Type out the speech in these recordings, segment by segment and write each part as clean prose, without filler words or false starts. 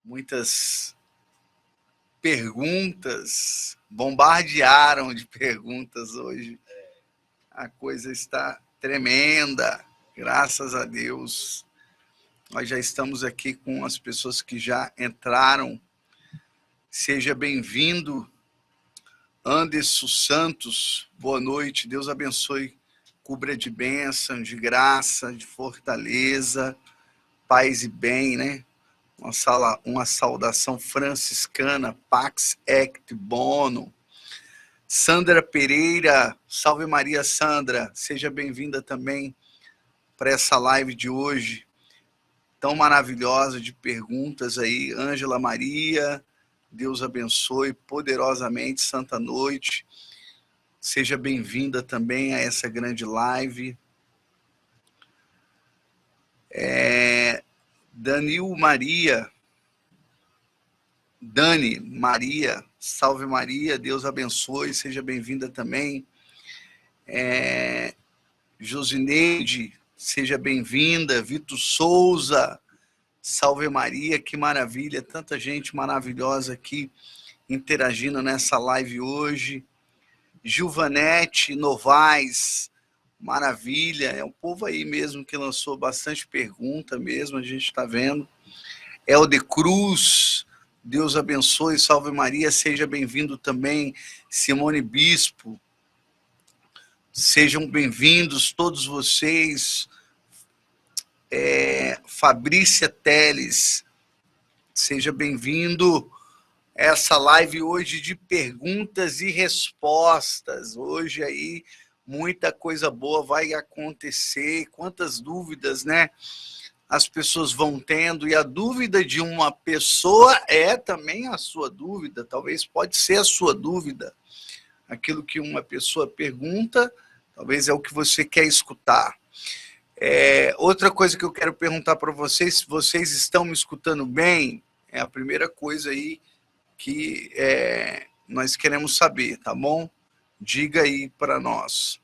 muitas perguntas, bombardearam de perguntas hoje. A coisa está tremenda, graças a Deus. Nós já estamos aqui com as pessoas que já entraram. Seja bem-vindo, Anderson Santos. Boa noite, Deus abençoe, cubra de bênção, de graça, de fortaleza, paz e bem, né? Uma saudação franciscana, Pax et Bono. Sandra Pereira, salve Maria Sandra, seja bem-vinda também para essa live de hoje, tão maravilhosa de perguntas aí. Ângela Maria, Deus abençoe poderosamente, santa noite, seja bem-vinda também a essa grande live. Danil Maria, Dani Maria, salve Maria, Deus abençoe, seja bem-vinda também. Josineide, seja bem-vinda. Vitor Souza, salve Maria, que maravilha, tanta gente maravilhosa aqui interagindo nessa live hoje. Gilvanete Novaes, maravilha, é um povo aí mesmo que lançou bastante pergunta mesmo, a gente está vendo. Elde Cruz, Deus abençoe, salve Maria, seja bem-vindo também. Simone Bispo, sejam bem-vindos todos vocês. Fabrícia Teles, seja bem-vindo. Essa live hoje de perguntas e respostas. Hoje aí muita coisa boa vai acontecer. Quantas dúvidas, né? As pessoas vão tendo, e a dúvida de uma pessoa é também a sua dúvida, talvez pode ser a sua dúvida. Aquilo que uma pessoa pergunta, talvez é o que você quer escutar. Outra coisa que eu quero perguntar para vocês, se vocês estão me escutando bem, é a primeira coisa aí que nós queremos saber, tá bom? Diga aí para nós.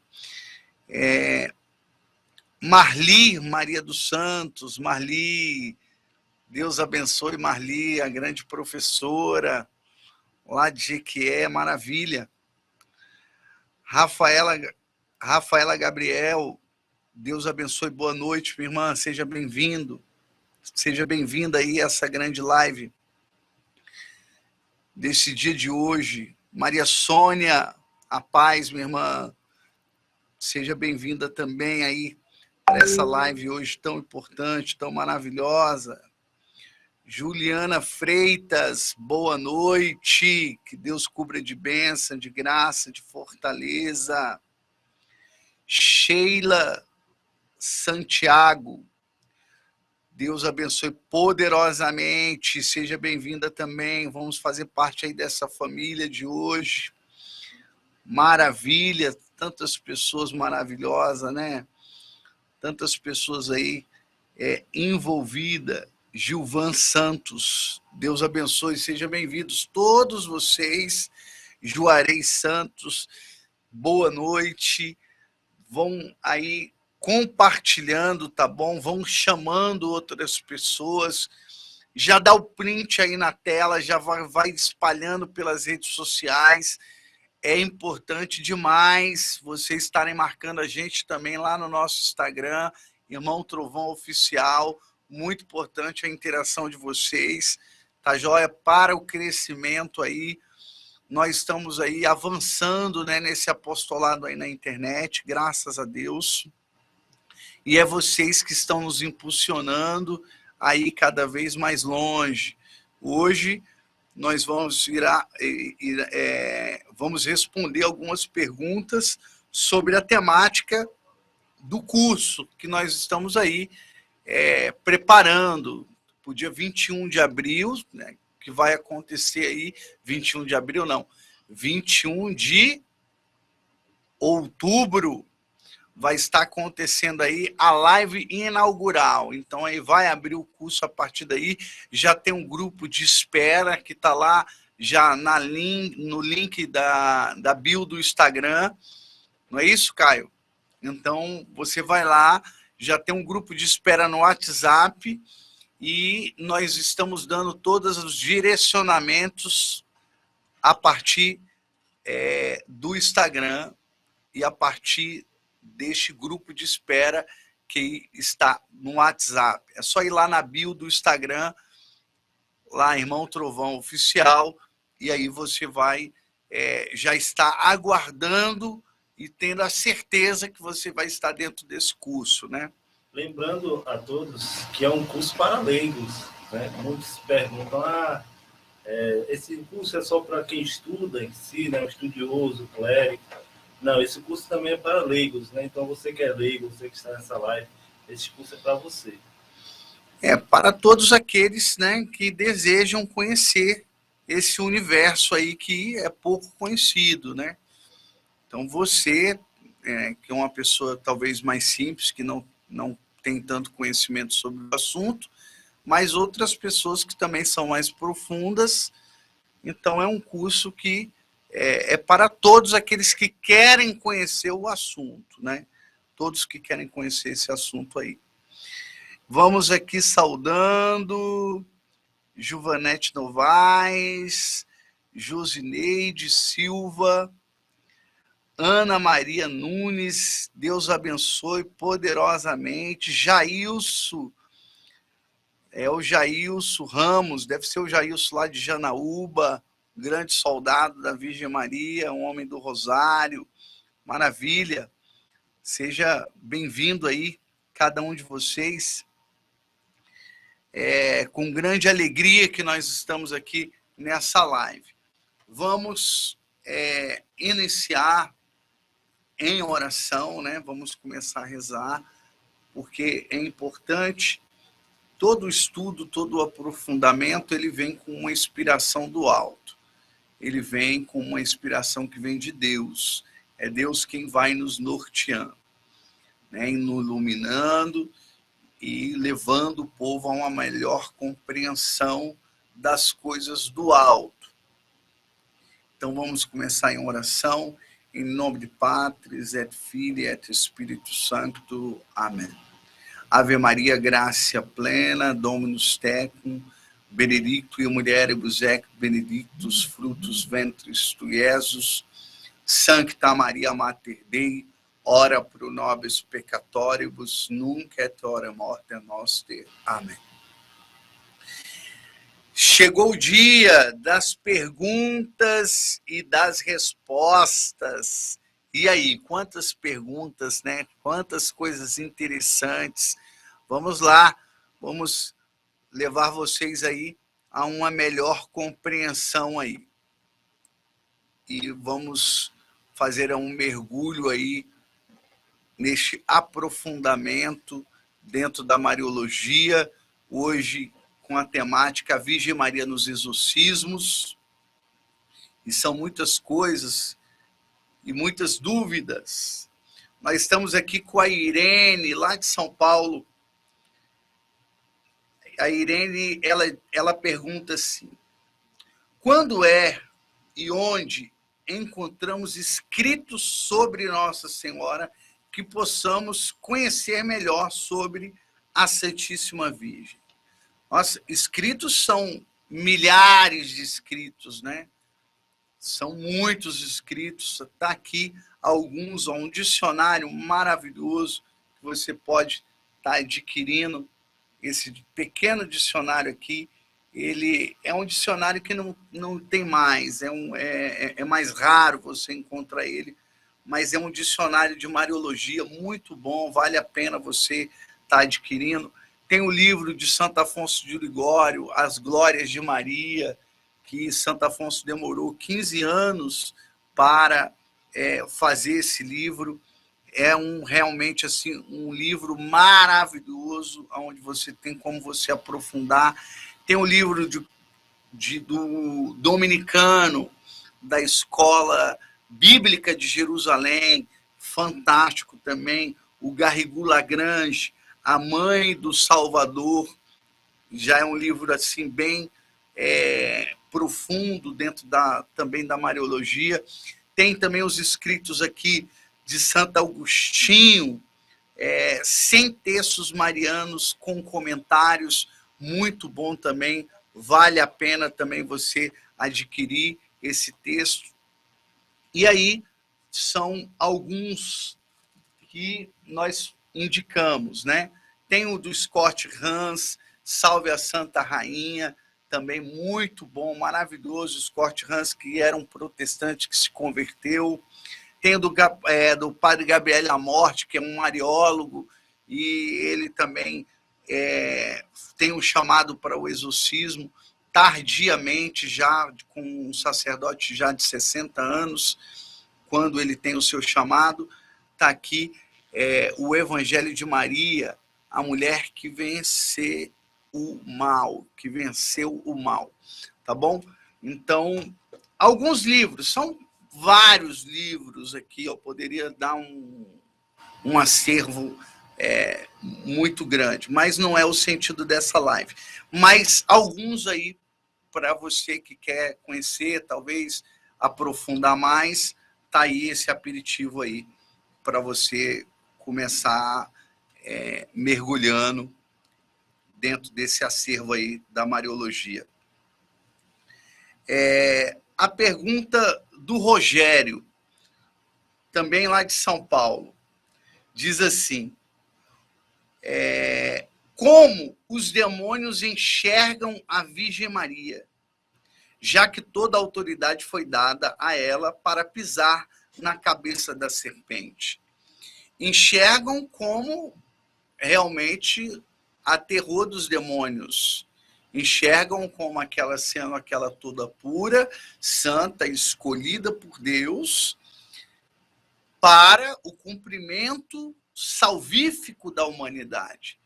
Marli, Maria dos Santos, Marli, Deus abençoe Marli, a grande professora lá de Jequié, maravilha. Rafaela Gabriel, Deus abençoe, boa noite, minha irmã, seja bem-vindo, seja bem-vinda aí a essa grande live desse dia de hoje. Maria Sônia, a paz, minha irmã, seja bem-vinda também aí para essa live hoje tão importante, tão maravilhosa. Juliana Freitas, boa noite, que Deus cubra de bênção, de graça, de fortaleza. Sheila Santiago, Deus abençoe poderosamente, seja bem-vinda também, vamos fazer parte aí dessa família de hoje. Maravilha, tantas pessoas maravilhosas, né? Tantas pessoas aí envolvidas. Gilvan Santos, Deus abençoe, sejam bem-vindos todos vocês. Juarez Santos, boa noite. Vão aí compartilhando, tá bom? Vão chamando outras pessoas. Já dá o print aí na tela, já vai espalhando pelas redes sociais. É importante demais vocês estarem marcando a gente também lá no nosso Instagram, Irmão Trovão Oficial. Muito importante a interação de vocês, tá joia? Para o crescimento aí, nós estamos aí avançando, né, nesse apostolado aí na internet, graças a Deus. E é vocês que estão nos impulsionando aí cada vez mais longe. Hoje nós vamos vamos responder algumas perguntas sobre a temática do curso que nós estamos aí preparando para o dia 21 de abril, né, que vai acontecer aí, 21 de abril não, 21 de outubro, vai estar acontecendo aí a live inaugural. Então aí vai abrir o curso a partir daí, já tem um grupo de espera que está lá já no link da bio do Instagram, não é isso, Caio? Então você vai lá, já tem um grupo de espera no WhatsApp, e nós estamos dando todos os direcionamentos a partir do Instagram e a partir deste grupo de espera que está no WhatsApp. É só ir lá na bio do Instagram, lá Irmão Trovão Oficial, e aí você vai já estar aguardando e tendo a certeza que você vai estar dentro desse curso, né? Lembrando a todos que é um curso para leigos, né? Muitos perguntam, esse curso é só para quem estuda em si, né? Um estudioso, clérigo. Não, esse curso também é para leigos, né? Então você que é leigo, você que está nessa live, esse curso é para você. É para todos aqueles, né, que desejam conhecer esse universo aí que é pouco conhecido, né? Então você, que é uma pessoa talvez mais simples, que não tem tanto conhecimento sobre o assunto, mas outras pessoas que também são mais profundas. Então é um curso que é para todos aqueles que querem conhecer o assunto, né? Todos que querem conhecer esse assunto aí. Vamos aqui saudando Juvanete Novaes, Josineide Silva, Ana Maria Nunes, Deus abençoe poderosamente. Jailson, o Jailson Ramos, deve ser o Jailson lá de Janaúba, grande soldado da Virgem Maria, um homem do Rosário, maravilha. Seja bem-vindo aí, cada um de vocês. Com grande alegria que nós estamos aqui nessa live. Vamos iniciar em oração, né? Vamos começar a rezar, porque é importante. Todo estudo, todo aprofundamento, ele vem com uma inspiração do alto. Ele vem com uma inspiração que vem de Deus. É Deus quem vai nos norteando, né? E nos iluminando e levando o povo a uma melhor compreensão das coisas do alto. Então vamos começar em oração, em nome de Patris, et Filii, et Espírito Santo. Amém. Ave Maria, gracia plena, Dominus tecum, benedictui mulieribus ec benedictus fructus ventris tui, Iesus. Sancta Maria Mater Dei, ora pro nobis peccatoribus, nunc et hora morte nostrae. Amém. Chegou o dia das perguntas e das respostas. E aí, quantas perguntas, né? Quantas coisas interessantes. Vamos lá, vamos levar vocês aí a uma melhor compreensão aí. E vamos fazer um mergulho aí neste aprofundamento dentro da Mariologia, hoje com a temática Virgem Maria nos exorcismos. E são muitas coisas e muitas dúvidas. Nós estamos aqui com a Irene, lá de São Paulo. A Irene, ela pergunta assim: quando e onde encontramos escritos sobre Nossa Senhora que possamos conhecer melhor sobre a Santíssima Virgem? Nossa, escritos são milhares de escritos, né? São muitos escritos. Está aqui alguns, um dicionário maravilhoso que você pode estar adquirindo. Esse pequeno dicionário aqui, ele é um dicionário que não tem mais, é mais raro você encontrar ele, mas é um dicionário de Mariologia muito bom, vale a pena você estar adquirindo. Tem o livro de Santo Afonso de Ligório, As Glórias de Maria, que Santo Afonso demorou 15 anos para fazer esse livro. É realmente assim, um livro maravilhoso, onde você tem como você aprofundar. Tem o livro do dominicano, da Escola Bíblica de Jerusalém, fantástico também. O Garrigou Lagrange, A Mãe do Salvador, já é um livro assim bem profundo dentro também da Mariologia. Tem também os escritos aqui de Santo Agostinho, 100 textos marianos com comentários, muito bom também, vale a pena também você adquirir esse texto. E aí são alguns que nós indicamos, né? Tem o do Scott Hans, Salve a Santa Rainha, também muito bom, maravilhoso. Scott Hans, que era um protestante que se converteu. Tem o do Padre Gabriel Amorte, que é um mariólogo, e ele também tem um chamado para o exorcismo, tardiamente, já com um sacerdote já de 60 anos, quando ele tem o seu chamado. Está aqui o Evangelho de Maria, a mulher que venceu o mal, tá bom? Então, alguns livros, são vários livros aqui, eu poderia dar um acervo muito grande, mas não é o sentido dessa live. Mas alguns aí, para você que quer conhecer, talvez aprofundar mais, tá aí esse aperitivo aí, para você começar mergulhando dentro desse acervo aí da Mariologia. A pergunta do Rogério, também lá de São Paulo, diz assim: como os demônios enxergam a Virgem Maria, já que toda a autoridade foi dada a ela para pisar na cabeça da serpente? Enxergam como realmente a terror dos demônios. Enxergam como aquela sendo aquela toda pura, santa, escolhida por Deus para o cumprimento salvífico da humanidade.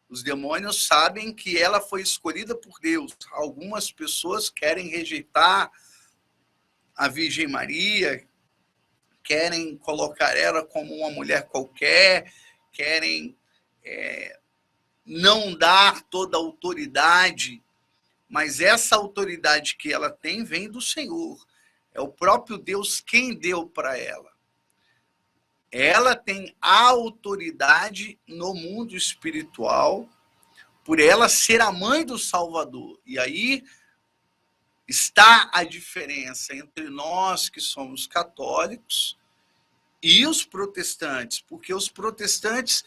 Os demônios sabem que ela foi escolhida por Deus. Algumas pessoas querem rejeitar a Virgem Maria, querem colocar ela como uma mulher qualquer, querem não dar toda a autoridade, mas essa autoridade que ela tem vem do Senhor. É o próprio Deus quem deu para ela. Ela tem autoridade no mundo espiritual por ela ser a mãe do Salvador. E aí está a diferença entre nós que somos católicos e os protestantes, porque os protestantes,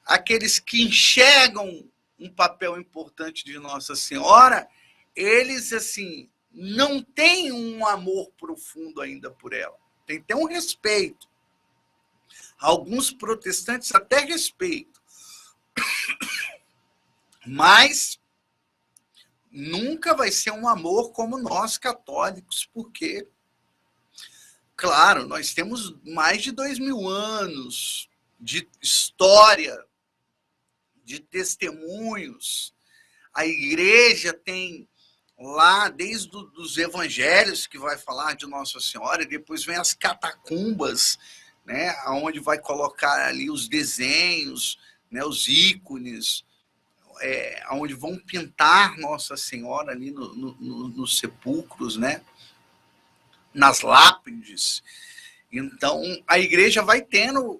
aqueles que enxergam um papel importante de Nossa Senhora, eles assim não têm um amor profundo ainda por ela. Tem que ter um respeito. Alguns protestantes até respeitam, mas nunca vai ser um amor como nós católicos, porque, claro, nós temos mais de 2000 anos de história, de testemunhos. A igreja tem lá, desde os evangelhos, que vai falar de Nossa Senhora, e depois vem as catacumbas, né, onde vai colocar ali os desenhos, né, os ícones, onde vão pintar Nossa Senhora ali nos sepulcros, né, nas lápides. Então, a igreja vai tendo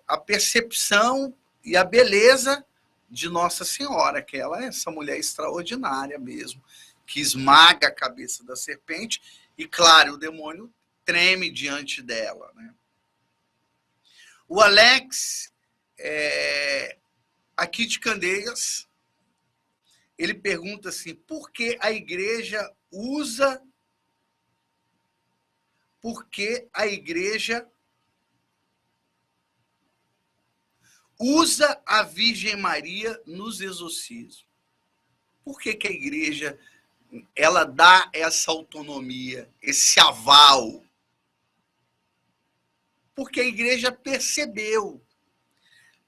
a percepção e a beleza de Nossa Senhora, que ela é essa mulher extraordinária mesmo, que esmaga a cabeça da serpente, e, claro, o demônio treme diante dela, né? O Alex, aqui de Candeias, ele pergunta assim: por que a igreja usa a Virgem Maria nos exorcismos? Por que a igreja ela dá essa autonomia, esse aval? Porque a igreja percebeu.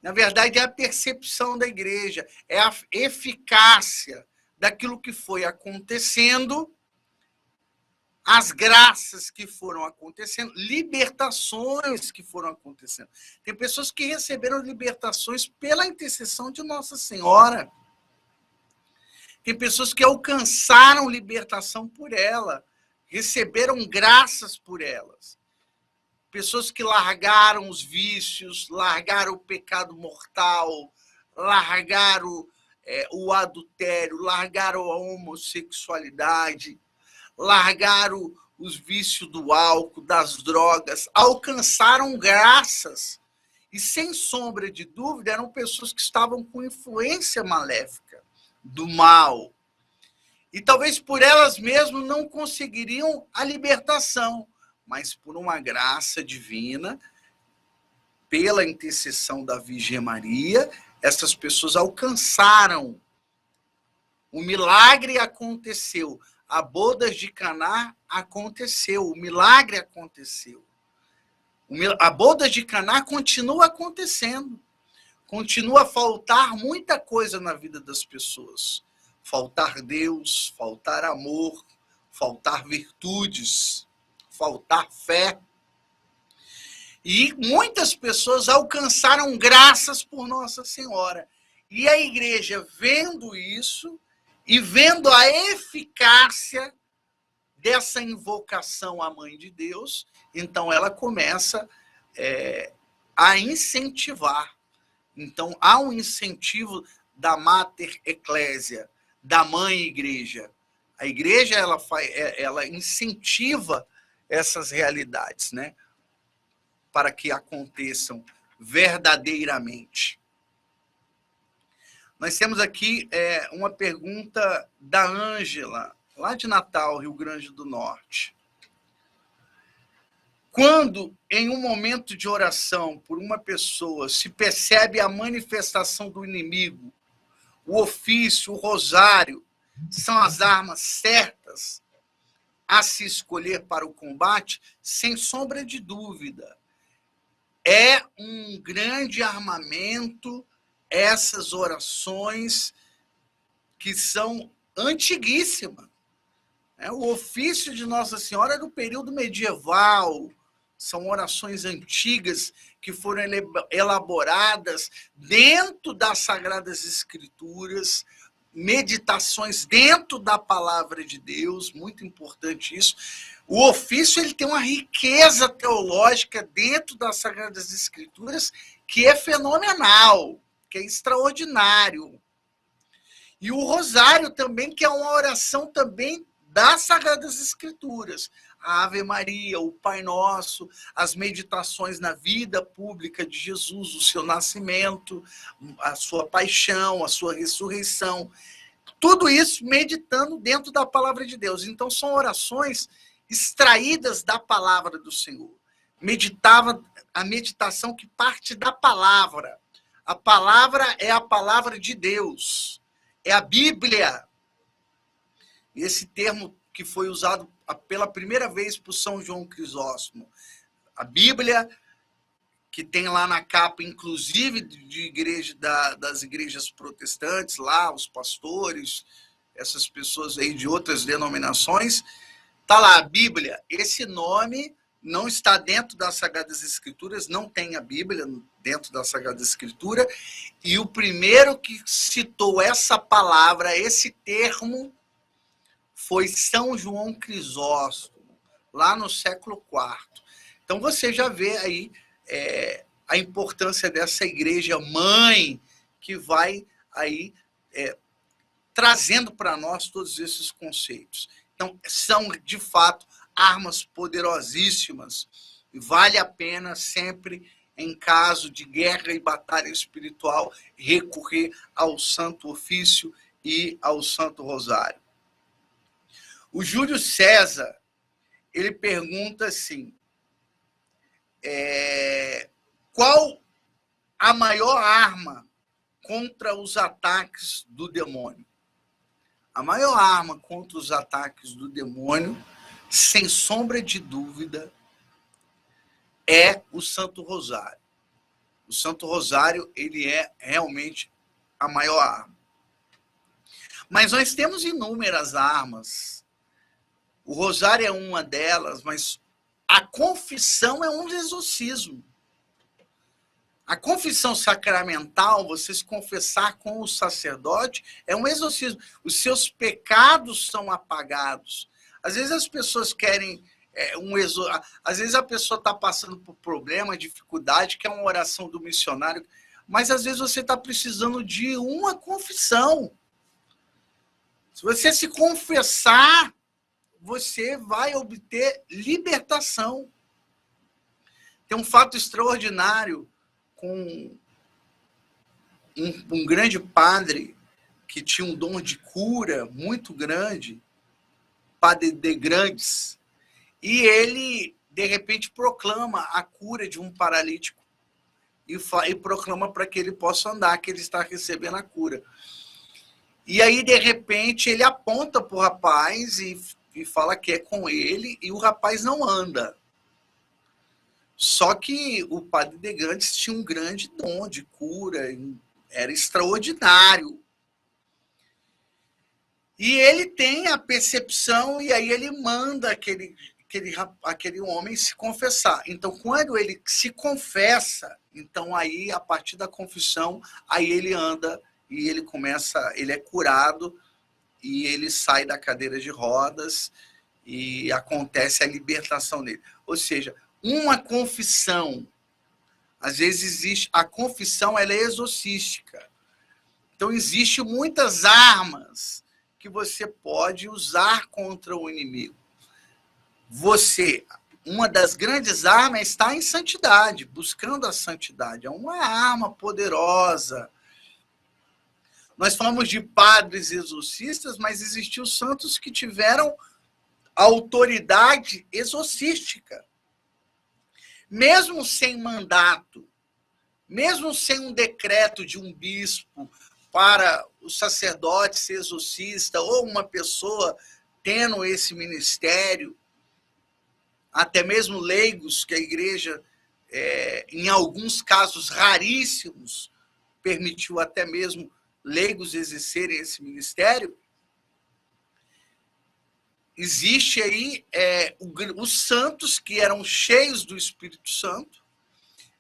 Na verdade, é a percepção da igreja, é a eficácia daquilo que foi acontecendo, as graças que foram acontecendo, libertações que foram acontecendo. Tem pessoas que receberam libertações pela intercessão de Nossa Senhora. Tem pessoas que alcançaram libertação por ela, receberam graças por elas. Pessoas que largaram os vícios, largaram o pecado mortal, largaram o adultério, largaram a homossexualidade, largaram os vícios do álcool, das drogas, alcançaram graças. E, sem sombra de dúvida, eram pessoas que estavam com influência maléfica, do mal. E talvez por elas mesmas não conseguiriam a libertação, mas por uma graça divina, pela intercessão da Virgem Maria, essas pessoas alcançaram. O milagre aconteceu. A boda de Caná aconteceu. O milagre aconteceu. A boda de Caná continua acontecendo. Continua a faltar muita coisa na vida das pessoas. Faltar Deus, faltar amor, faltar virtudes, faltar fé. E muitas pessoas alcançaram graças por Nossa Senhora. E a igreja, vendo isso e vendo a eficácia dessa invocação à Mãe de Deus, então ela começa a incentivar. Então, há um incentivo da Mater Ecclesia, da Mãe Igreja. A igreja ela incentiva essas realidades, né? Para que aconteçam verdadeiramente. Nós temos aqui uma pergunta da Ângela, lá de Natal, Rio Grande do Norte. Quando, em um momento de oração por uma pessoa, se percebe a manifestação do inimigo, o ofício, o rosário, são as armas certas a se escolher para o combate? Sem sombra de dúvida. É um grande armamento essas orações que são antiguíssimas. O ofício de Nossa Senhora é do período medieval, são orações antigas que foram elaboradas dentro das Sagradas Escrituras, meditações dentro da Palavra de Deus, muito importante isso. O ofício ele tem uma riqueza teológica dentro das Sagradas Escrituras que é fenomenal, que é extraordinário. E o rosário também, que é uma oração também das Sagradas Escrituras. A Ave Maria, o Pai Nosso, as meditações na vida pública de Jesus, o seu nascimento, a sua paixão, a sua ressurreição. Tudo isso meditando dentro da Palavra de Deus. Então, são orações extraídas da Palavra do Senhor. Meditava a meditação que parte da Palavra. A Palavra é a Palavra de Deus. É a Bíblia. Esse termo que foi usado pela primeira vez por São João Crisóstomo. A Bíblia, que tem lá na capa, inclusive das igrejas protestantes, lá, os pastores, essas pessoas aí de outras denominações, está lá a Bíblia. Esse nome não está dentro das Sagradas Escrituras, não tem a Bíblia dentro da Sagrada Escritura, e o primeiro que citou essa palavra, esse termo, foi São João Crisóstomo, lá no século IV. Então você já vê aí a importância dessa igreja mãe que vai aí trazendo para nós todos esses conceitos. Então, são, de fato, armas poderosíssimas e vale a pena sempre, em caso de guerra e batalha espiritual, recorrer ao Santo Ofício e ao Santo Rosário. O Júlio César, ele pergunta assim, qual a maior arma contra os ataques do demônio? A maior arma contra os ataques do demônio, sem sombra de dúvida, é o Santo Rosário. O Santo Rosário, ele é realmente a maior arma. Mas nós temos inúmeras armas. O rosário é uma delas, mas a confissão é um exorcismo. A confissão sacramental, você se confessar com o sacerdote, é um exorcismo. Os seus pecados são apagados. Às vezes as pessoas querem às vezes a pessoa está passando por problema, dificuldade, que é uma oração do missionário. mas às vezes você está precisando de uma confissão. Se você se confessar, você vai obter libertação. Tem um fato extraordinário com um grande padre que tinha um dom de cura muito grande, Padre de Grandes, e ele, de repente, proclama a cura de um paralítico e proclama para que ele possa andar, que ele está recebendo a cura. E aí, de repente, ele aponta para o rapaz e fala que é com ele, e o rapaz não anda. Só que o Padre de Grandes tinha um grande dom de cura, era extraordinário. E ele tem a percepção, e aí ele manda aquele homem se confessar. Então, quando ele se confessa, então aí, a partir da confissão, aí ele anda e ele começa, ele é curado e ele sai da cadeira de rodas e acontece a libertação dele. Ou seja, uma confissão, às vezes existe, a confissão ela é exorcística. Então, existem muitas armas que você pode usar contra o inimigo. Uma das grandes armas está em santidade, buscando a santidade. É uma arma poderosa. Nós falamos de padres exorcistas, mas existiam santos que tiveram autoridade exorcística. Mesmo sem mandato, mesmo sem um decreto de um bispo para o sacerdote ser exorcista, ou uma pessoa tendo esse ministério, até mesmo leigos, que a igreja, em alguns casos raríssimos, permitiu até mesmo leigos exercerem esse ministério, existe aí os santos que eram cheios do Espírito Santo,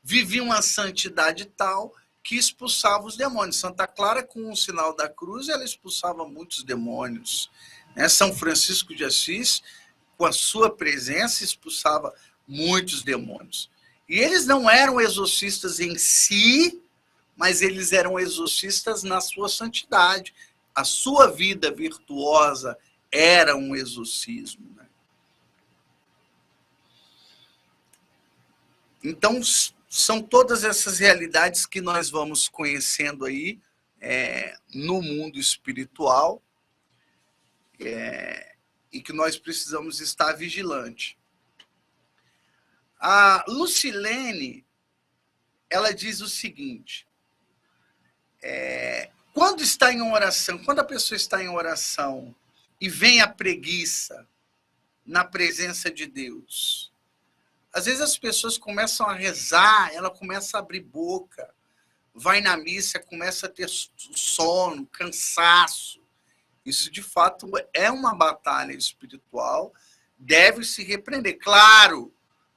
viviam a santidade tal que expulsava os demônios. Santa Clara, com o sinal da cruz, ela expulsava muitos demônios. São Francisco de Assis, com a sua presença, expulsava muitos demônios. E eles não eram exorcistas em si, mas eles eram exorcistas na sua santidade. A sua vida virtuosa era um exorcismo. Então, são todas essas realidades que nós vamos conhecendo aí no mundo espiritual e que nós precisamos estar vigilante. A Lucilene, ela diz o seguinte, quando está em oração, quando a pessoa está em oração e vem a preguiça na presença de Deus, às vezes as pessoas começam a rezar, ela começa a abrir boca, vai na missa, começa a ter sono, cansaço. Isso, de fato, é uma batalha espiritual, deve se repreender. Claro,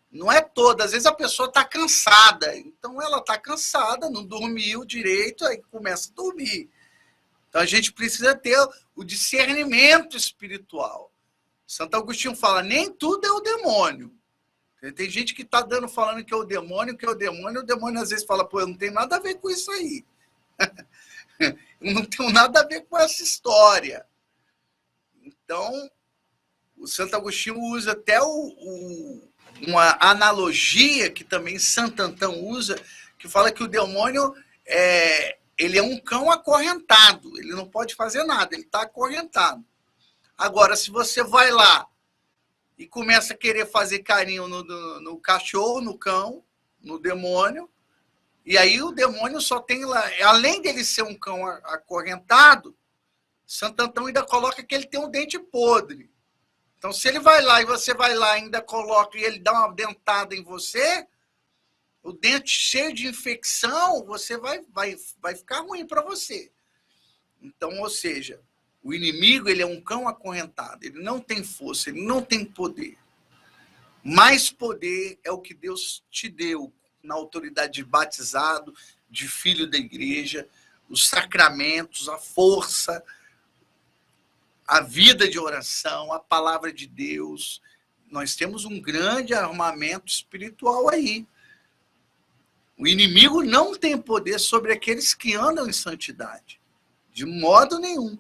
não é toda, às vezes a pessoa está cansada, então ela está cansada, não dormiu direito, aí começa a dormir. Então a gente precisa ter o discernimento espiritual. Santo Agostinho fala, nem tudo é o demônio. Tem gente que está falando que é o demônio, o demônio às vezes fala, pô, eu não tenho nada a ver com isso aí. Eu não tenho nada a ver com essa história. Então, o Santo Agostinho usa até uma analogia que também Santo Antão usa, que fala que o demônio ele é um cão acorrentado, ele não pode fazer nada, ele está acorrentado. Agora, se você vai lá e começa a querer fazer carinho no cachorro, no cão, no demônio, e aí o demônio só tem lá, além dele ser um cão acorrentado, Santo Antão ainda coloca que ele tem um dente podre. Então, se ele vai lá e você vai lá e ainda coloca e ele dá uma dentada em você, o dente cheio de infecção, você vai ficar ruim para você. Então, ou seja, o inimigo ele é um cão acorrentado, ele não tem força, ele não tem poder. Mais poder é o que Deus te deu na autoridade de batizado, de filho da igreja, os sacramentos, a força, a vida de oração, a palavra de Deus. Nós temos um grande armamento espiritual aí. O inimigo não tem poder sobre aqueles que andam em santidade, de modo nenhum.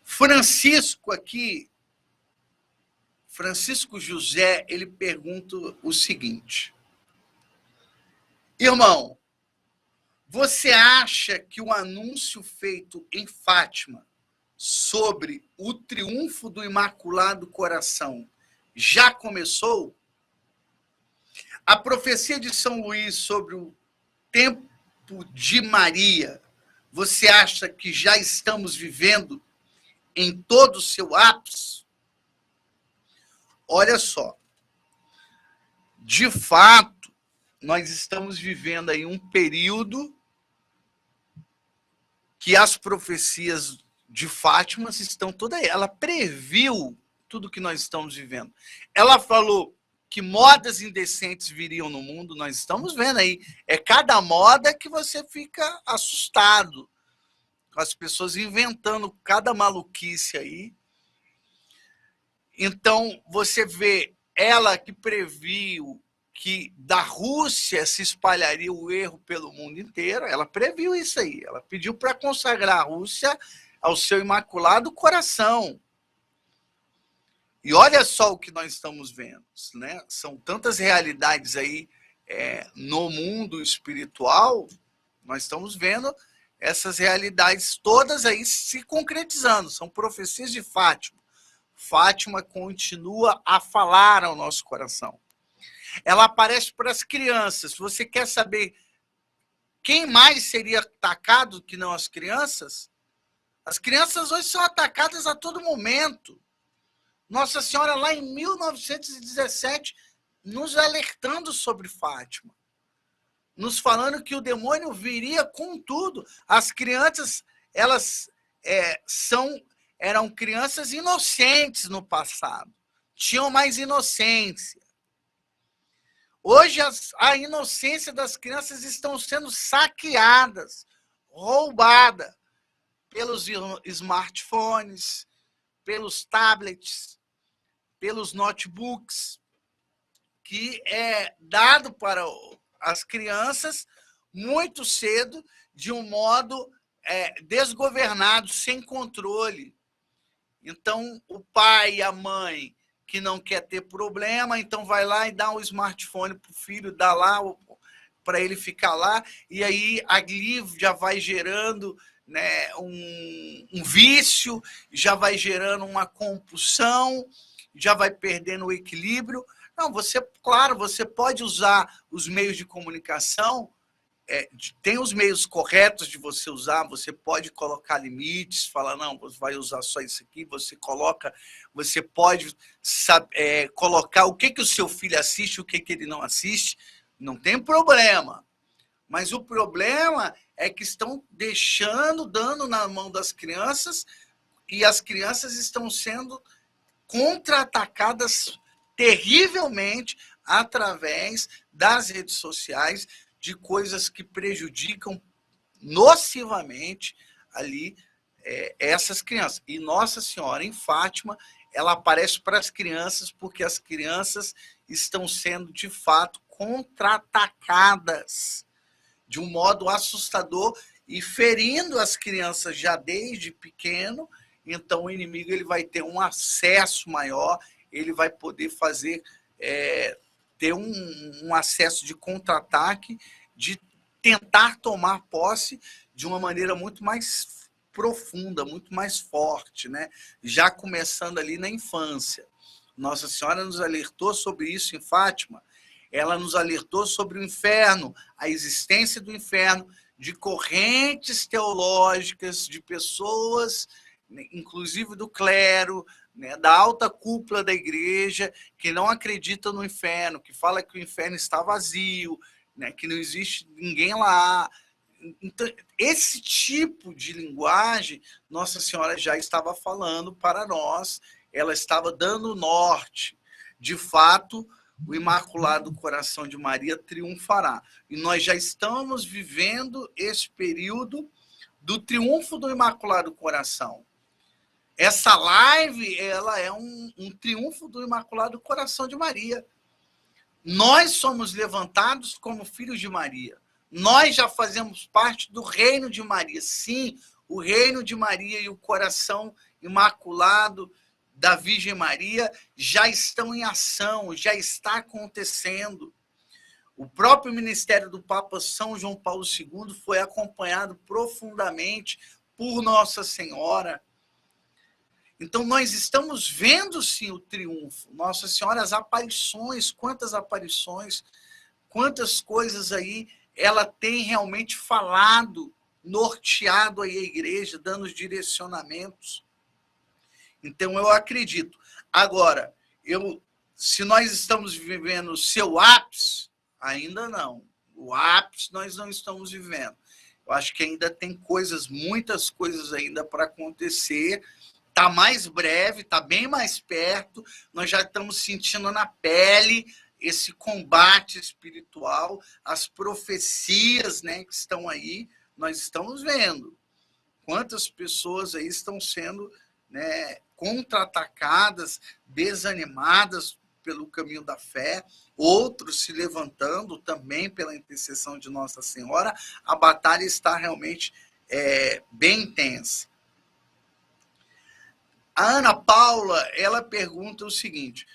Francisco aqui, Francisco José, ele pergunta o seguinte: irmão, você acha que o anúncio feito em Fátima sobre o triunfo do Imaculado Coração já começou? A profecia de São Luís sobre o tempo de Maria, você acha que já estamos vivendo em todo o seu ápice? Olha só, de fato, nós estamos vivendo aí um período que as profecias de Fátima estão toda aí. Ela previu tudo que nós estamos vivendo. Ela falou que modas indecentes viriam no mundo, nós estamos vendo aí. É cada moda que você fica assustado, com as pessoas inventando cada maluquice aí. Então, você vê ela que previu que da Rússia se espalharia o erro pelo mundo inteiro, ela previu isso aí. Ela pediu para consagrar a Rússia ao seu Imaculado Coração. E olha só o que nós estamos vendo, né? São tantas realidades aí no mundo espiritual, nós estamos vendo essas realidades todas aí se concretizando, são profecias de Fátima. Fátima continua a falar ao nosso coração. Ela aparece para as crianças. Você quer saber quem mais seria atacado que não as crianças? As crianças hoje são atacadas a todo momento. Nossa Senhora, lá em 1917, nos alertando sobre Fátima, nos falando que o demônio viria com tudo. As crianças, elas eram crianças inocentes no passado, tinham mais inocência. Hoje, a inocência das crianças estão sendo saqueadas, roubadas pelos smartphones, pelos tablets, pelos notebooks, que é dado para as crianças muito cedo, de um modo desgovernado, sem controle. Então, o pai e a mãe que não quer ter problema, então vai lá e dá um smartphone para o filho, dá lá para ele ficar lá, e aí ali já vai gerando, né, um vício, já vai gerando uma compulsão, já vai perdendo o equilíbrio. Não, claro, você pode usar os meios de comunicação, tem os meios corretos de você usar, você pode colocar limites, falar, não, você vai usar só isso aqui, você pode colocar o que o seu filho assiste, o que ele não assiste, não tem problema. Mas o problema é que estão dando na mão das crianças, e as crianças estão sendo contra-atacadas terrivelmente através das redes sociais, de coisas que prejudicam nocivamente ali essas crianças. E Nossa Senhora, em Fátima, ela aparece para as crianças, porque as crianças estão sendo, de fato, contra-atacadas de um modo assustador e ferindo as crianças já desde pequeno. Então, o inimigo ele vai ter um acesso maior, ele vai poder ter um acesso de contra-ataque, de tentar tomar posse de uma maneira muito mais profunda, muito mais forte, né? Já começando ali na infância. Nossa Senhora nos alertou sobre isso em Fátima, ela nos alertou sobre o inferno, a existência do inferno, de correntes teológicas, de pessoas, inclusive do clero, né, da alta cúpula da igreja, que não acredita no inferno, que fala que o inferno está vazio, né, que não existe ninguém lá. Então, esse tipo de linguagem, Nossa Senhora já estava falando para nós, ela estava dando norte. De fato, o Imaculado Coração de Maria triunfará. E nós já estamos vivendo esse período do triunfo do Imaculado Coração. Essa live, ela é um triunfo do Imaculado Coração de Maria. Nós somos levantados como filhos de Maria. Nós já fazemos parte do reino de Maria. Sim, o reino de Maria e o coração imaculado da Virgem Maria já estão em ação, já está acontecendo. O próprio ministério do Papa São João Paulo II foi acompanhado profundamente por Nossa Senhora. Então, nós estamos vendo, sim, o triunfo. Nossa Senhora, as aparições, quantas coisas aí ela tem realmente falado, norteado aí a igreja, dando os direcionamentos. Então, eu acredito. Agora, se nós estamos vivendo o seu ápice, ainda não. O ápice nós não estamos vivendo. Eu acho que ainda tem muitas coisas ainda para acontecer. Está mais breve, está bem mais perto, nós já estamos sentindo na pele esse combate espiritual, as profecias, né, que estão aí, nós estamos vendo quantas pessoas aí estão sendo, né, contra-atacadas, desanimadas pelo caminho da fé, outros se levantando também pela intercessão de Nossa Senhora. A batalha está realmente bem intensa. A Ana Paula, ela pergunta o seguinte,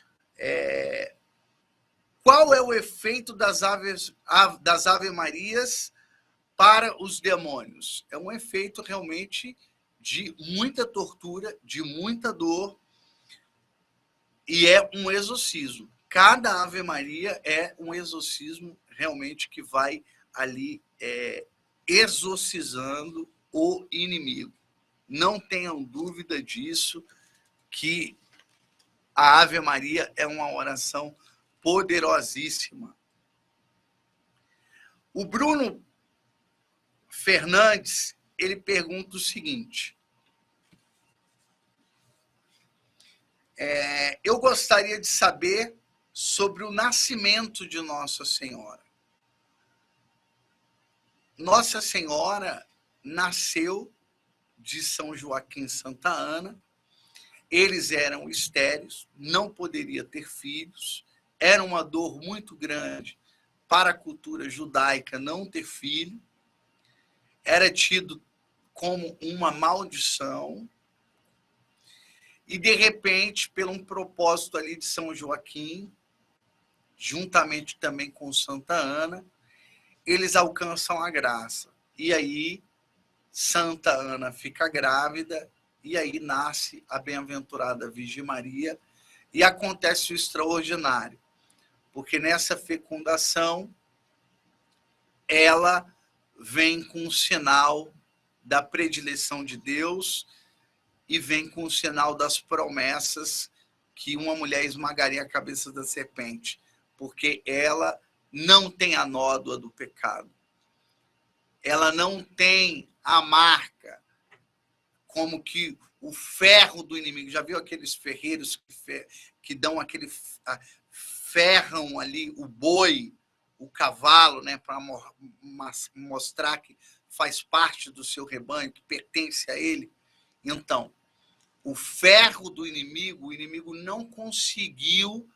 qual é o efeito das Ave Marias para os demônios? É um efeito realmente de muita tortura, de muita dor, e é um exorcismo. Cada Ave Maria é um exorcismo realmente que vai ali exorcizando o inimigo. Não tenham dúvida disso, que a Ave Maria é uma oração poderosíssima. O Bruno Fernandes, ele pergunta o seguinte, eu gostaria de saber sobre o nascimento de Nossa Senhora. Nossa Senhora nasceu de São Joaquim e Santa Ana. Eles eram estéreis, não poderia ter filhos, era uma dor muito grande para a cultura judaica não ter filho, era tido como uma maldição, e de repente, por um propósito ali de São Joaquim, juntamente também com Santa Ana, eles alcançam a graça. E aí, Santa Ana fica grávida, e aí nasce a bem-aventurada Virgem Maria, e acontece o extraordinário, porque nessa fecundação, ela vem com o sinal da predileção de Deus e vem com o sinal das promessas que uma mulher esmagaria a cabeça da serpente, porque ela não tem a nódoa do pecado. Ela não tem a marca, como que o ferro do inimigo. Já viu aqueles ferreiros que dão aquele... ferram ali o boi, o cavalo, né, para mostrar que faz parte do seu rebanho, que pertence a ele? Então, o ferro do inimigo, o inimigo não conseguiu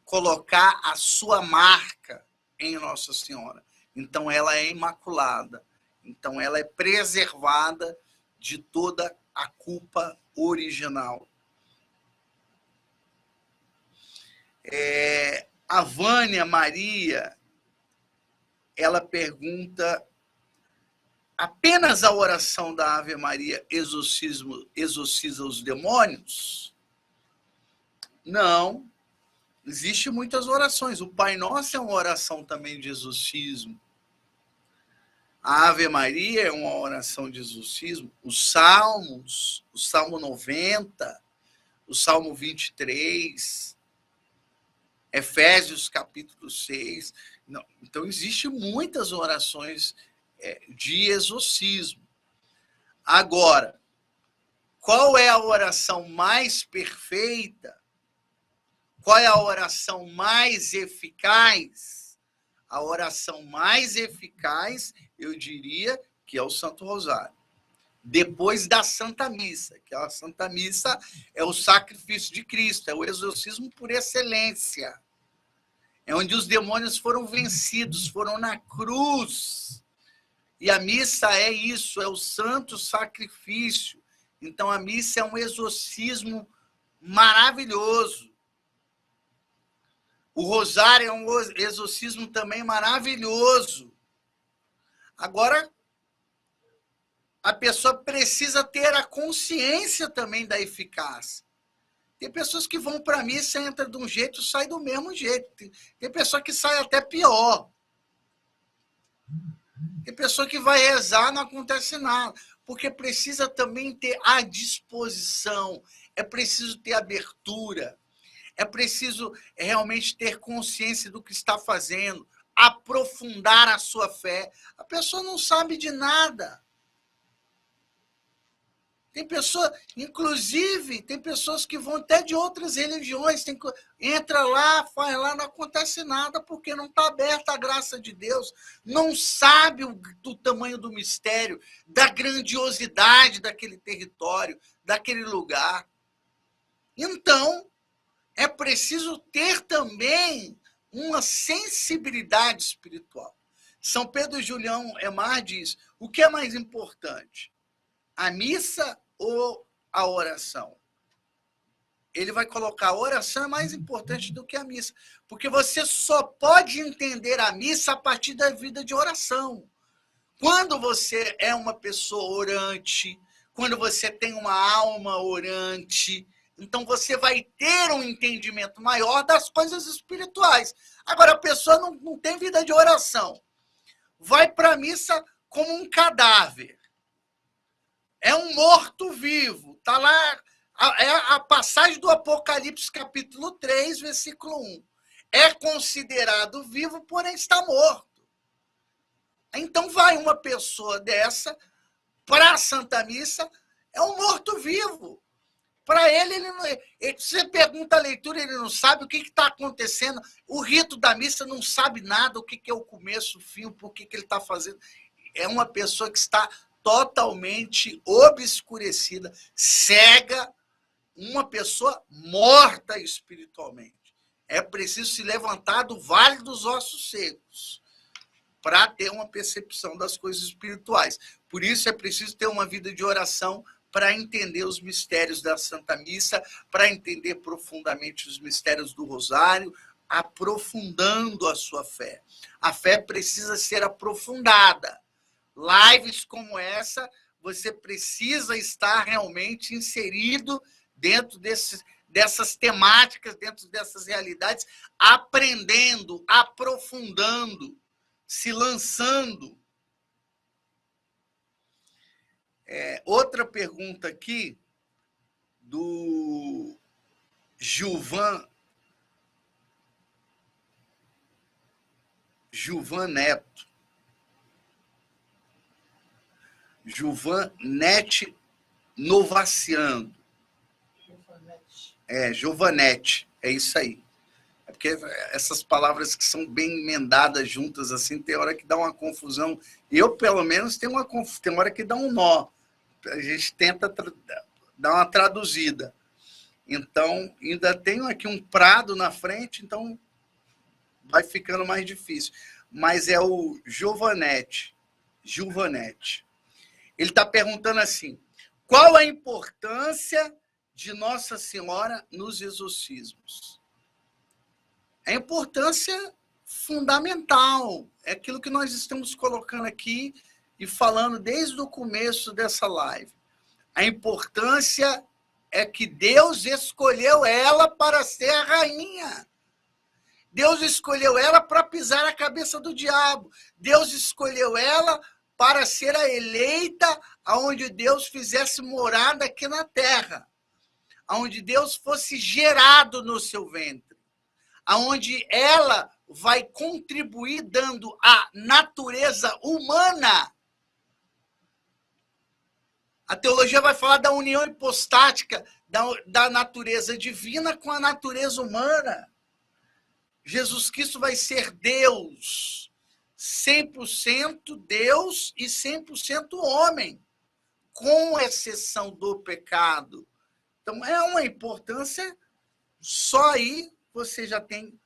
colocar a sua marca em Nossa Senhora. Então, ela é imaculada. Então, ela é preservada de toda a culpa original. A Vânia Maria, ela pergunta, apenas a oração da Ave Maria exorciza os demônios? Não, existem muitas orações. O Pai Nosso é uma oração também de exorcismo. A Ave Maria é uma oração de exorcismo. Os Salmos, o Salmo 90, o Salmo 23, Efésios capítulo 6. Não, então, existem muitas orações de exorcismo. Agora, qual é a oração mais perfeita? Qual é a oração mais eficaz? A oração mais eficaz, eu diria, que é o Santo Rosário. Depois da Santa Missa, que a Santa Missa é o sacrifício de Cristo, é o exorcismo por excelência. É onde os demônios foram vencidos, foram na cruz. E a missa é isso, é o santo sacrifício. Então, a missa é um exorcismo maravilhoso. O rosário é um exorcismo também maravilhoso. Agora, a pessoa precisa ter a consciência também da eficácia. Tem pessoas que vão para a missa, entra de um jeito e sai do mesmo jeito. Tem pessoa que sai até pior. Tem pessoa que vai rezar, não acontece nada. Porque precisa também ter a disposição, é preciso ter abertura, é preciso realmente ter consciência do que está fazendo, aprofundar a sua fé. A pessoa não sabe de nada. Tem pessoas, inclusive, tem pessoas que vão até de outras religiões, entra lá, faz lá, não acontece nada, porque não está aberta a graça de Deus, não sabe do tamanho do mistério, da grandiosidade daquele território, daquele lugar. Então, é preciso ter também uma sensibilidade espiritual. São Pedro Julião Emar diz, o que é mais importante? A missa ou a oração? Ele vai colocar a oração é mais importante do que a missa, porque você só pode entender a missa a partir da vida de oração. Quando você é uma pessoa orante, quando você tem uma alma orante, então você vai ter um entendimento maior das coisas espirituais. Agora, a pessoa não tem vida de oração, vai para a missa como um cadáver. É um morto-vivo. Está lá, é a passagem do Apocalipse, capítulo 3, versículo 1. É considerado vivo, porém está morto. Então vai uma pessoa dessa para a Santa Missa, é um morto-vivo. Para ele, você pergunta a leitura, ele não sabe o que está acontecendo. O rito da missa não sabe nada, o que é o começo, o fim, por que ele está fazendo. É uma pessoa que está totalmente obscurecida, cega, uma pessoa morta espiritualmente. É preciso se levantar do vale dos ossos secos para ter uma percepção das coisas espirituais. Por isso é preciso ter uma vida de oração para entender os mistérios da Santa Missa, para entender profundamente os mistérios do Rosário, aprofundando a sua fé. A fé precisa ser aprofundada. Lives como essa, você precisa estar realmente inserido dentro dessas temáticas, dentro dessas realidades, aprendendo, aprofundando, se lançando. Outra pergunta aqui, do Gilvan Neto. Giovanete Novaciano. Giovanete, é isso aí. É porque essas palavras que são bem emendadas juntas, assim, tem hora que dá uma confusão. Eu, pelo menos, tem hora que dá um nó. A gente tenta dar uma traduzida. Então, ainda tenho aqui um Prado na frente, então vai ficando mais difícil. Mas é o Giovanete. Ele está perguntando assim, qual a importância de Nossa Senhora nos exorcismos? A importância fundamental, é aquilo que nós estamos colocando aqui e falando desde o começo dessa live. A importância é que Deus escolheu ela para ser a rainha. Deus escolheu ela para pisar a cabeça do diabo. Deus escolheu ela para ser a eleita, aonde Deus fizesse morada aqui na terra, aonde Deus fosse gerado no seu ventre, aonde ela vai contribuir dando a natureza humana. A teologia vai falar da união hipostática da natureza divina com a natureza humana. Jesus Cristo vai ser Deus, 100% Deus e 100% homem, com exceção do pecado. Então, é uma importância, só aí você já tem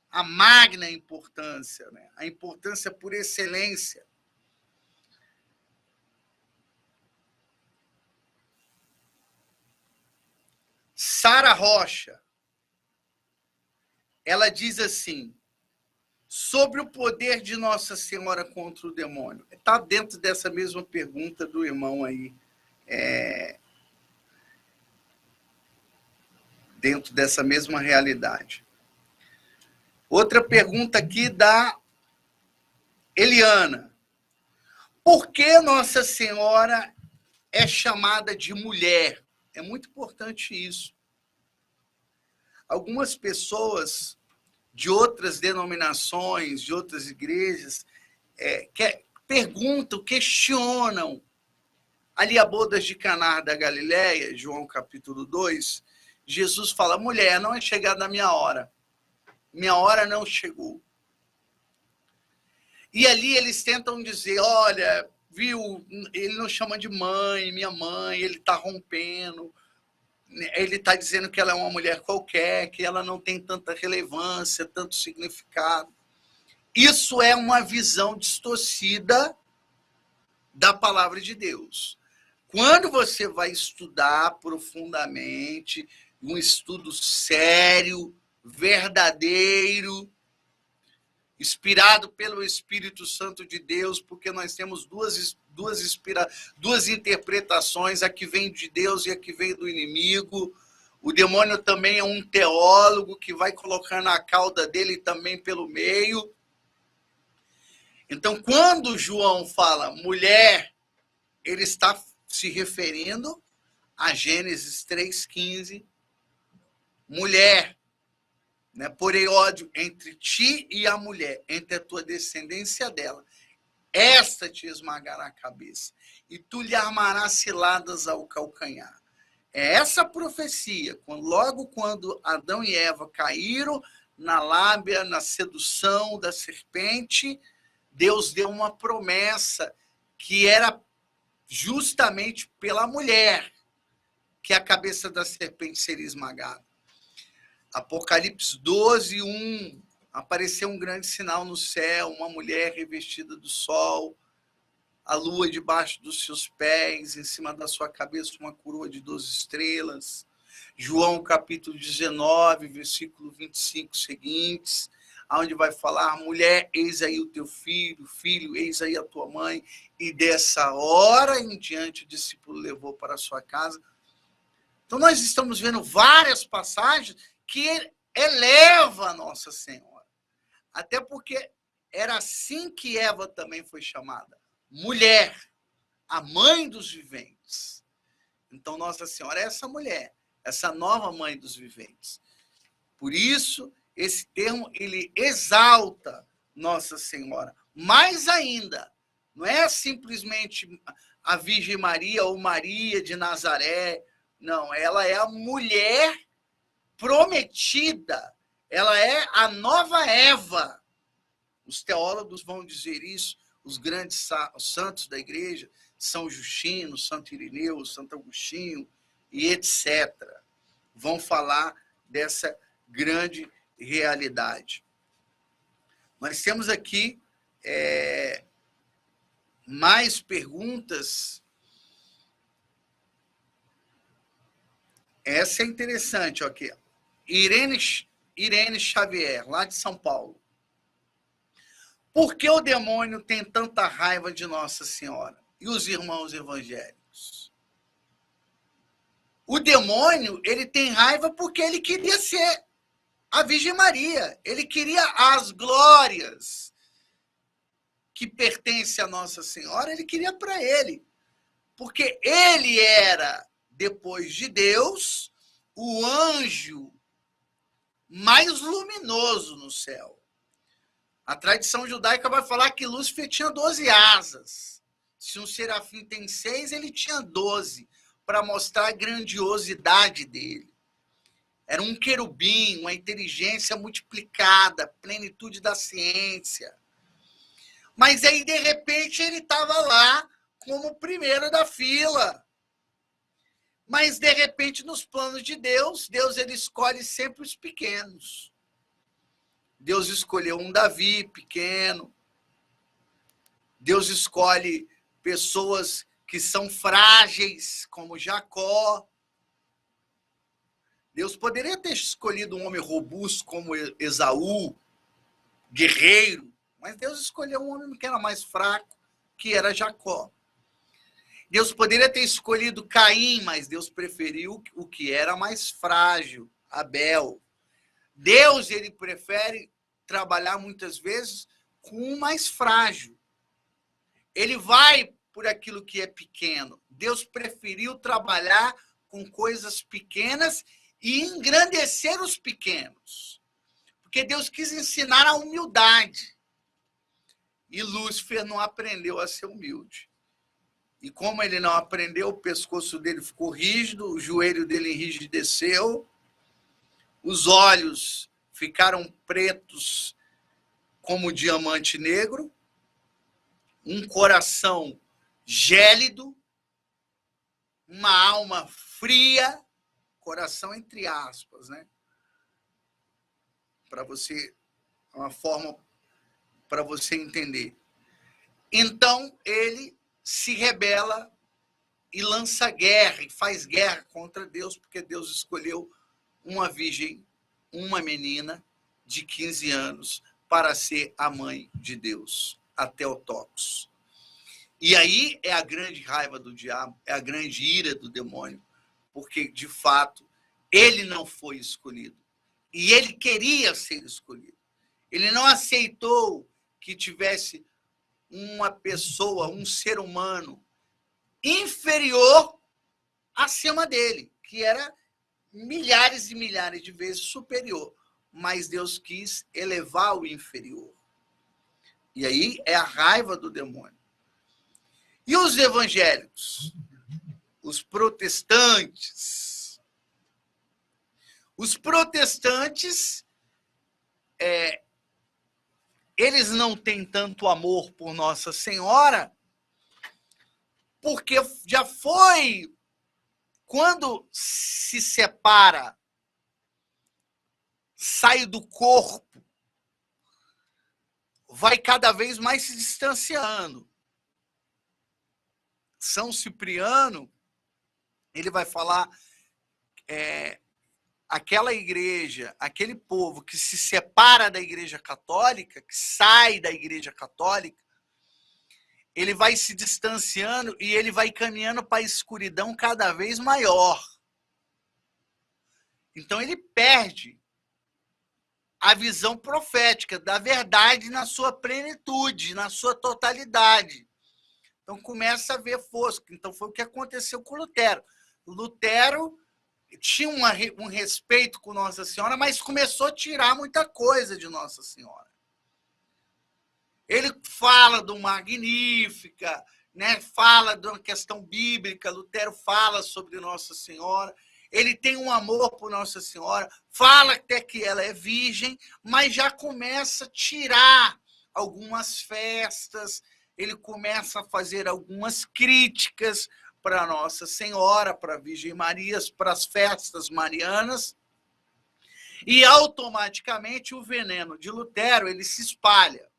a magna importância, né? A importância por excelência. Sara Rocha, ela diz assim, sobre o poder de Nossa Senhora contra o demônio. Está dentro dessa mesma pergunta do irmão aí, dentro dessa mesma realidade. Outra pergunta aqui da Eliana. Por que Nossa Senhora é chamada de mulher? É muito importante isso. Algumas pessoas de outras denominações, de outras igrejas, perguntam, questionam. Ali a bodas de Caná da Galileia, João capítulo 2, Jesus fala, mulher, não é chegada a minha hora. Minha hora não chegou. E ali eles tentam dizer, olha, viu, ele não chama de mãe, minha mãe, ele está rompendo, ele está dizendo que ela é uma mulher qualquer, que ela não tem tanta relevância, tanto significado. Isso é uma visão distorcida da palavra de Deus. Quando você vai estudar profundamente, um estudo sério, verdadeiro, inspirado pelo Espírito Santo de Deus, porque nós temos duas interpretações, a que vem de Deus e a que vem do inimigo. O demônio também é um teólogo que vai colocando a cauda dele também pelo meio. Então, quando João fala mulher, ele está se referindo a Gênesis 3,15. Mulher, né? Porém ódio entre ti e a mulher, entre a tua descendência dela. Esta te esmagará a cabeça, e tu lhe armarás ciladas ao calcanhar. É essa profecia, logo quando Adão e Eva caíram na lábia, na sedução da serpente, Deus deu uma promessa que era justamente pela mulher, que a cabeça da serpente seria esmagada. Apocalipse 12, 1, apareceu um grande sinal no céu, uma mulher revestida do sol, a lua debaixo dos seus pés, em cima da sua cabeça uma coroa de 12 estrelas. João capítulo 19, versículo 25 seguintes, onde vai falar, mulher, eis aí o teu filho, filho, eis aí a tua mãe, e dessa hora em diante o discípulo levou para a sua casa. Então nós estamos vendo várias passagens que eleva a Nossa Senhora. Até porque era assim que Eva também foi chamada. Mulher, a mãe dos viventes. Então Nossa Senhora é essa mulher, essa nova mãe dos viventes. Por isso, esse termo, ele exalta Nossa Senhora. Mais ainda, não é simplesmente a Virgem Maria ou Maria de Nazaré. Não, ela é a mulher prometida, ela é a nova Eva. Os teólogos vão dizer isso, os grandes santos da igreja, São Justino, Santo Irineu, Santo Agostinho, e etc. Vão falar dessa grande realidade. Nós temos aqui mais perguntas. Essa é interessante, ok? Irene Xavier, lá de São Paulo. Por que o demônio tem tanta raiva de Nossa Senhora? E os irmãos evangélicos? O demônio, ele tem raiva porque ele queria ser a Virgem Maria. Ele queria as glórias que pertencem a Nossa Senhora, ele queria para ele. Porque ele era, depois de Deus, o anjo mais luminoso no céu. A tradição judaica vai falar que Lúcifer tinha 12 asas. Se um serafim tem 6, ele tinha 12, para mostrar a grandiosidade dele. Era um querubim, uma inteligência multiplicada, plenitude da ciência. Mas aí, de repente, ele estava lá como o primeiro da fila. Mas, de repente, nos planos de Deus, ele escolhe sempre os pequenos. Deus escolheu um Davi pequeno. Deus escolhe pessoas que são frágeis, como Jacó. Deus poderia ter escolhido um homem robusto como Esaú, guerreiro, mas Deus escolheu um homem que era mais fraco, que era Jacó. Deus poderia ter escolhido Caim, mas Deus preferiu o que era mais frágil, Abel. Deus, ele prefere trabalhar muitas vezes com o mais frágil. Ele vai por aquilo que é pequeno. Deus preferiu trabalhar com coisas pequenas e engrandecer os pequenos. Porque Deus quis ensinar a humildade. E Lúcifer não aprendeu a ser humilde. E como ele não aprendeu, o pescoço dele ficou rígido, o joelho dele enrijeceu, os olhos ficaram pretos como diamante negro, um coração gélido, uma alma fria, coração entre aspas, né? Para você, uma forma para você entender. Então, ele se rebela e lança guerra, e faz guerra contra Deus, porque Deus escolheu uma virgem, uma menina de 15 anos, para ser a mãe de Deus, a Theotokos. E aí é a grande raiva do diabo, é a grande ira do demônio, porque, de fato, ele não foi escolhido. E ele queria ser escolhido. Ele não aceitou que tivesse uma pessoa, um ser humano inferior acima dele, que era milhares e milhares de vezes superior. Mas Deus quis elevar o inferior. E aí é a raiva do demônio. E os evangélicos? Os protestantes? Os protestantes, eles não têm tanto amor por Nossa Senhora, porque já foi, quando se separa, sai do corpo, vai cada vez mais se distanciando. São Cipriano, ele vai falar, aquela igreja, aquele povo que se separa da igreja católica, que sai da igreja católica, ele vai se distanciando e ele vai caminhando para a escuridão cada vez maior. Então ele perde a visão profética da verdade na sua plenitude, na sua totalidade. Então começa a ver fosco. Então foi o que aconteceu com Lutero. Lutero tinha um respeito com Nossa Senhora, mas começou a tirar muita coisa de Nossa Senhora. Ele fala do Magnífica, né? Fala da questão bíblica, Lutero fala sobre Nossa Senhora, ele tem um amor por Nossa Senhora, fala até que ela é virgem, mas já começa a tirar algumas festas, ele começa a fazer algumas críticas para Nossa Senhora, para a Virgem Maria, para as festas marianas, e automaticamente o veneno de Lutero ele se espalha.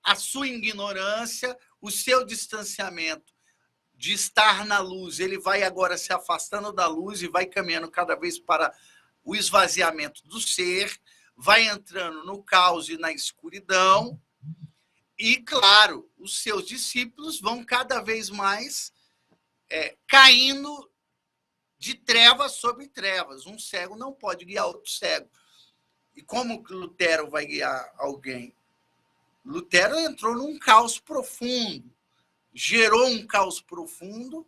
A sua ignorância, o seu distanciamento de estar na luz, ele vai agora se afastando da luz e vai caminhando cada vez para o esvaziamento do ser, vai entrando no caos e na escuridão, e, claro, os seus discípulos vão cada vez mais caindo de trevas sobre trevas. Um cego não pode guiar outro cego. E como que Lutero vai guiar alguém? Lutero entrou num caos profundo, gerou um caos profundo.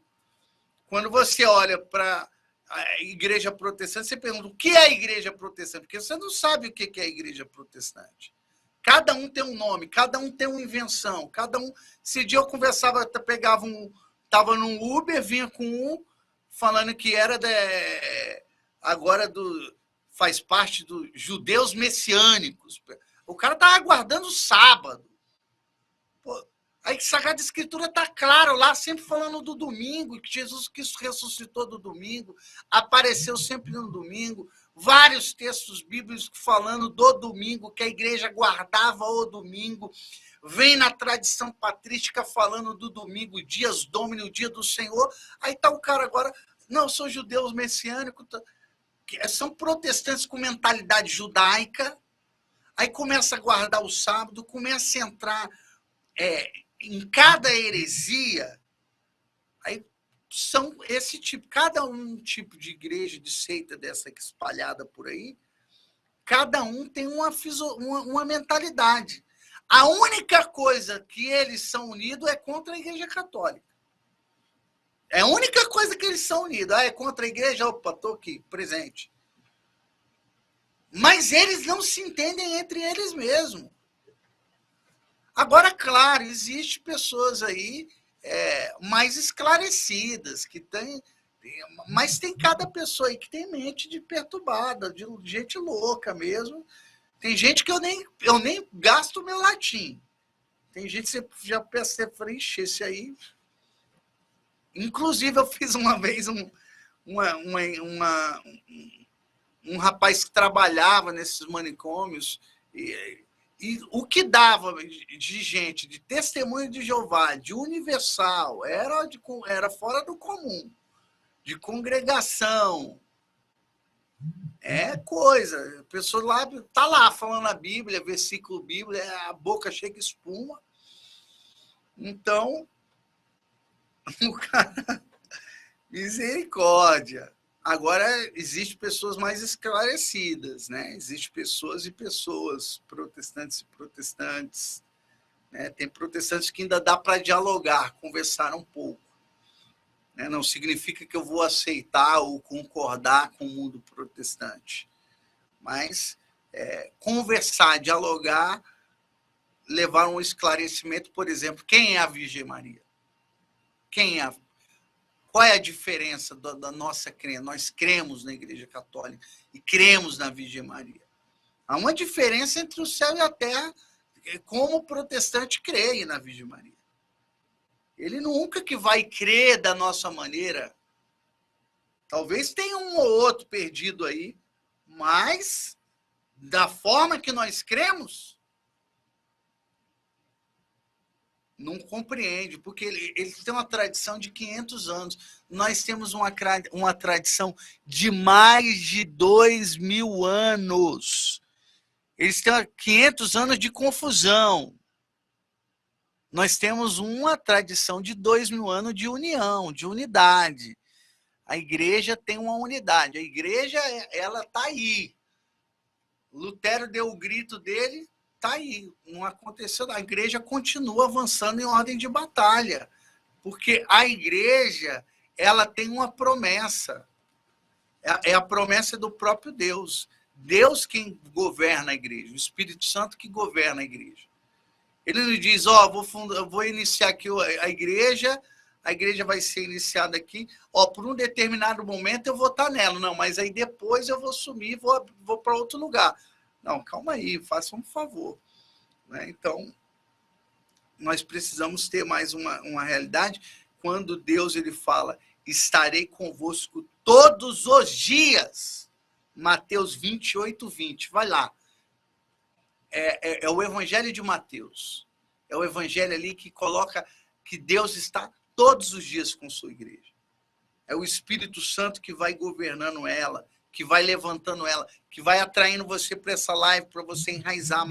Quando você olha para a igreja protestante, você pergunta o que é a igreja protestante? Porque você não sabe o que é a igreja protestante. Cada um tem um nome, cada um tem uma invenção, cada um... Esse dia eu conversava, pegava estava num Uber, vinha com um falando que era agora faz parte dos judeus messiânicos. O cara estava aguardando o sábado. Pô, A Sagrada Escritura está claro lá, sempre falando do domingo, que Jesus Cristo ressuscitou do domingo, apareceu sempre no domingo, vários textos bíblicos falando do domingo, que a igreja guardava o domingo, vem na tradição patrística falando do domingo, dias Domini, o dia do Senhor. Aí está o cara agora, não, sou judeu messiânico, são protestantes com mentalidade judaica, aí começa a guardar o sábado, começa a entrar em cada heresia, aí são esse tipo, cada um tipo de igreja, de seita dessa espalhada por aí, cada um tem uma mentalidade. A única coisa que eles são unidos é contra a Igreja Católica. É a única coisa que eles são unidos. É contra a igreja? Opa, estou aqui, presente. Mas eles não se entendem entre eles mesmos. Agora, claro, existem pessoas aí mais esclarecidas, que tem, mas tem cada pessoa aí que tem mente de perturbada, de gente louca mesmo. Tem gente que eu nem gasto meu latim. Tem gente que você já pensa para encher esse aí. Inclusive, eu fiz uma vez um rapaz que trabalhava nesses manicômios, e o que dava de gente, de testemunho de Jeová, de universal, era fora do comum, de congregação. É coisa. A pessoa lá está lá falando a Bíblia, versículo Bíblia, a boca cheia de espuma. Então, o cara, misericórdia. Agora, existem pessoas mais esclarecidas, né? Existem pessoas e pessoas, protestantes e protestantes. Né? Tem protestantes que ainda dá para dialogar, conversar um pouco. Né? Não significa que eu vou aceitar ou concordar com o mundo protestante. Mas conversar, dialogar, levar um esclarecimento, por exemplo, quem é a Virgem Maria? Qual é a diferença da nossa crença? Nós cremos na Igreja Católica e cremos na Virgem Maria. Há uma diferença entre o céu e a terra, como o protestante crê na Virgem Maria. Ele nunca que vai crer da nossa maneira. Talvez tenha um ou outro perdido aí, mas da forma que nós cremos, não compreende, porque eles têm uma tradição de 500 anos. Nós temos uma tradição de mais de 2.000 anos. Eles têm 500 anos de confusão. Nós temos uma tradição de 2.000 anos de união, de unidade. A igreja tem uma unidade. A igreja, ela está aí. Lutero deu o grito dele, está aí, não aconteceu. A igreja continua avançando em ordem de batalha, porque a igreja, ela tem uma promessa, é a promessa do próprio Deus. Deus quem governa a igreja, o Espírito Santo que governa a igreja. Ele não diz, vou iniciar aqui a igreja vai ser iniciada aqui, por um determinado momento eu vou estar nela, não, mas aí depois eu vou sumir, vou para outro lugar. Não, calma aí, faça um favor. Né? Então, nós precisamos ter mais uma realidade. Quando Deus ele fala, estarei convosco todos os dias. Mateus 28, 20. Vai lá. É o Evangelho de Mateus. É o Evangelho ali que coloca que Deus está todos os dias com sua igreja. É o Espírito Santo que vai governando ela, que vai levantando ela, que vai atraindo você para essa live, para você enraizar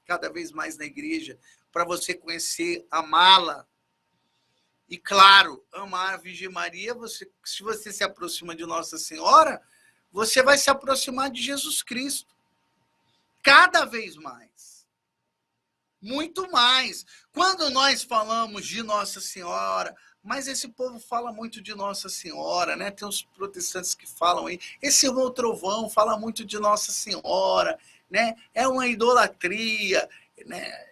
cada vez mais na igreja, para você conhecer, amá-la. E, claro, amar a Virgem Maria, se você se aproxima de Nossa Senhora, você vai se aproximar de Jesus Cristo. Cada vez mais. Muito mais. Quando nós falamos de Nossa Senhora, mas esse povo fala muito de Nossa Senhora, né? Tem uns protestantes que falam aí. Esse irmão Trovão fala muito de Nossa Senhora, né? É uma idolatria, né?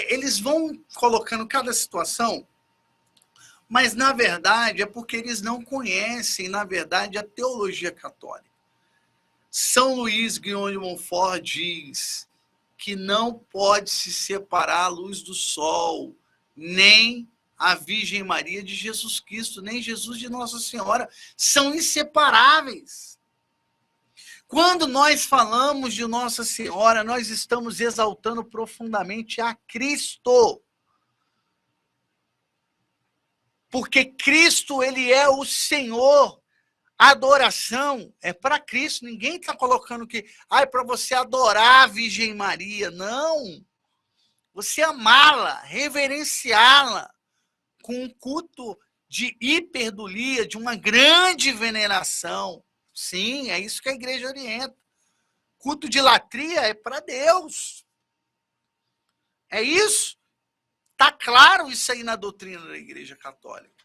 Eles vão colocando cada situação, mas, na verdade, é porque eles não conhecem, na verdade, a teologia católica. São Luís Guion de Montfort diz que não pode se separar a luz do sol, nem a Virgem Maria de Jesus Cristo, nem Jesus de Nossa Senhora. São inseparáveis. Quando nós falamos de Nossa Senhora, nós estamos exaltando profundamente a Cristo. Porque Cristo, ele é o Senhor. A adoração é para Cristo. Ninguém está colocando que é para você adorar a Virgem Maria. Não. Você amá-la, reverenciá-la com um culto de hiperdulia, de uma grande veneração. Sim, é isso que a igreja orienta. Culto de latria é para Deus. É isso. Está claro isso aí na doutrina da Igreja Católica.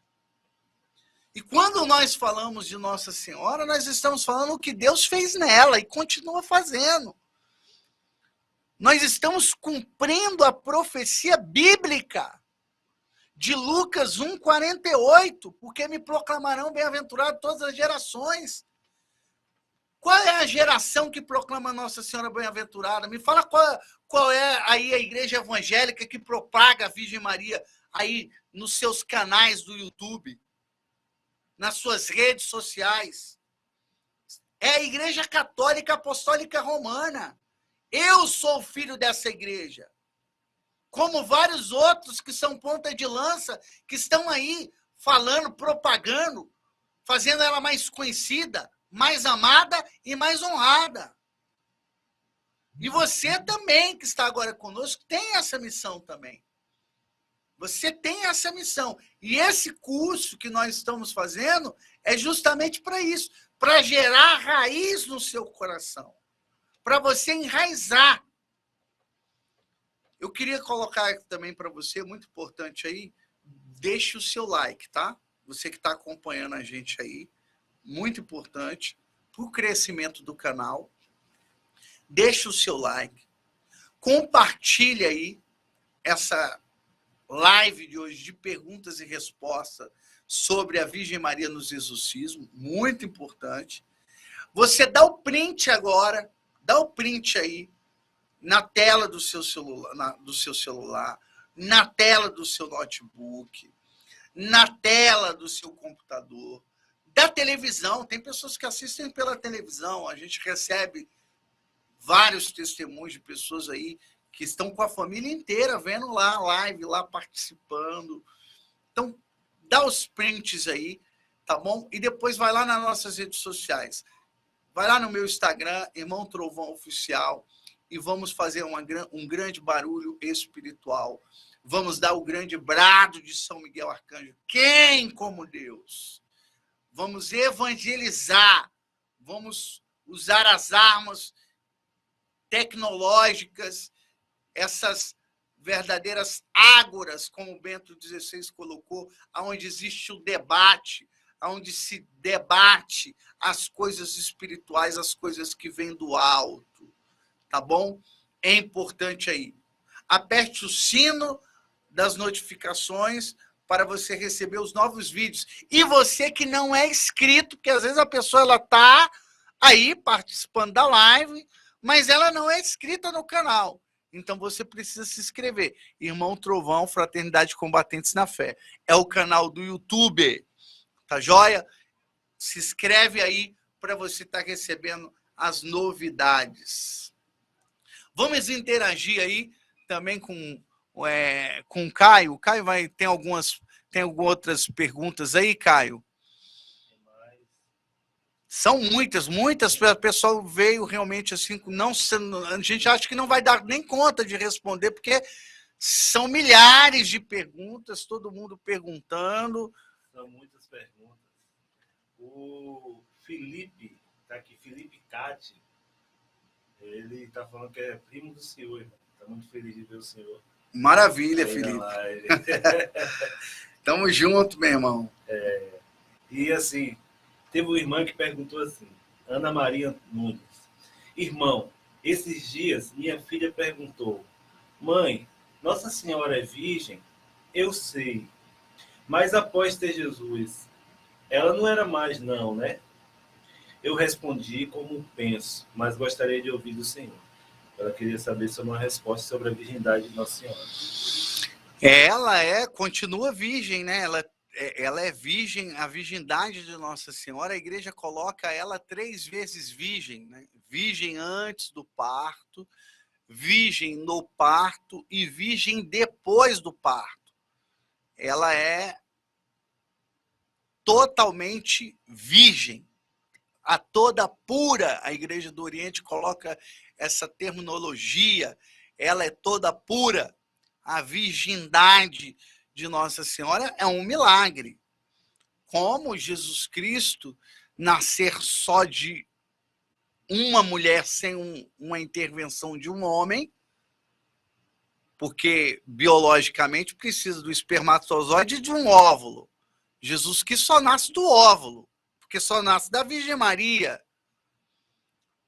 E quando nós falamos de Nossa Senhora, nós estamos falando o que Deus fez nela e continua fazendo. Nós estamos cumprindo a profecia bíblica de Lucas 1,48, porque me proclamarão bem-aventurado todas as gerações. Qual é a geração que proclama Nossa Senhora bem-aventurada? Me fala qual é aí a igreja evangélica que propaga a Virgem Maria aí nos seus canais do YouTube, nas suas redes sociais. É a Igreja Católica Apostólica Romana. Eu sou filho dessa igreja. Como vários outros que são ponta de lança, que estão aí falando, propagando, fazendo ela mais conhecida, mais amada e mais honrada. E você também, que está agora conosco, tem essa missão também. Você tem essa missão. E esse curso que nós estamos fazendo é justamente para isso, para gerar raiz no seu coração, para você enraizar. Eu queria colocar também para você, muito importante aí, deixe o seu like, tá? Você que está acompanhando a gente aí, muito importante para o crescimento do canal. Deixe o seu like, compartilhe aí essa live de hoje de perguntas e respostas sobre a Virgem Maria nos exorcismos, muito importante. Você dá o print agora, dá o print aí na tela do seu celular, na tela do seu notebook, na tela do seu computador, da televisão. Tem pessoas que assistem pela televisão, a gente recebe vários testemunhos de pessoas aí que estão com a família inteira vendo lá a live, lá participando. Então, dá os prints aí, tá bom? E depois vai lá nas nossas redes sociais. Vai lá no meu Instagram, Irmão Trovão Oficial, e vamos fazer um grande barulho espiritual. Vamos dar o grande brado de São Miguel Arcanjo. Quem como Deus? Vamos evangelizar. Vamos usar as armas tecnológicas, essas verdadeiras ágoras, como o Bento XVI colocou, onde existe o debate, onde se debate as coisas espirituais, as coisas que vêm do alto, tá bom? É importante aí. Aperte o sino das notificações para você receber os novos vídeos. E você que não é inscrito, porque às vezes a pessoa está aí participando da live, mas ela não é inscrita no canal. Então você precisa se inscrever. Irmão Trovão, Fraternidade Combatentes na Fé. É o canal do YouTube. Tá joia? Se inscreve aí para você estar recebendo as novidades. Vamos interagir aí também com o Caio. O Caio tem algumas outras perguntas aí, Caio? São muitas. O pessoal veio realmente assim, a gente acha que não vai dar nem conta de responder, porque são milhares de perguntas, todo mundo perguntando. São muitas perguntas. O Felipe, tá aqui, Felipe Cati, ele está falando que é primo do senhor, está muito feliz de ver o senhor. Maravilha, Felipe. Tamo junto, meu irmão. E assim, teve uma irmã que perguntou assim, Ana Maria Nunes: irmão, esses dias minha filha perguntou, mãe, Nossa Senhora é virgem? Eu sei, mas após ter Jesus, ela não era mais não, né? Eu respondi como penso, mas gostaria de ouvir do Senhor. Ela queria saber sobre uma resposta sobre a virgindade de Nossa Senhora. Ela continua virgem, né? Ela é virgem, a virgindade de Nossa Senhora, a igreja coloca ela 3 vezes virgem, né? Virgem antes do parto, virgem no parto e virgem depois do parto. Ela é totalmente virgem, a toda pura. A Igreja do Oriente coloca essa terminologia, ela é toda pura. A virgindade de Nossa Senhora é um milagre. Como Jesus Cristo nascer só de uma mulher sem uma intervenção de um homem, porque biologicamente precisa do espermatozoide e de um óvulo. Jesus Cristo só nasce do óvulo, porque só nasce da Virgem Maria.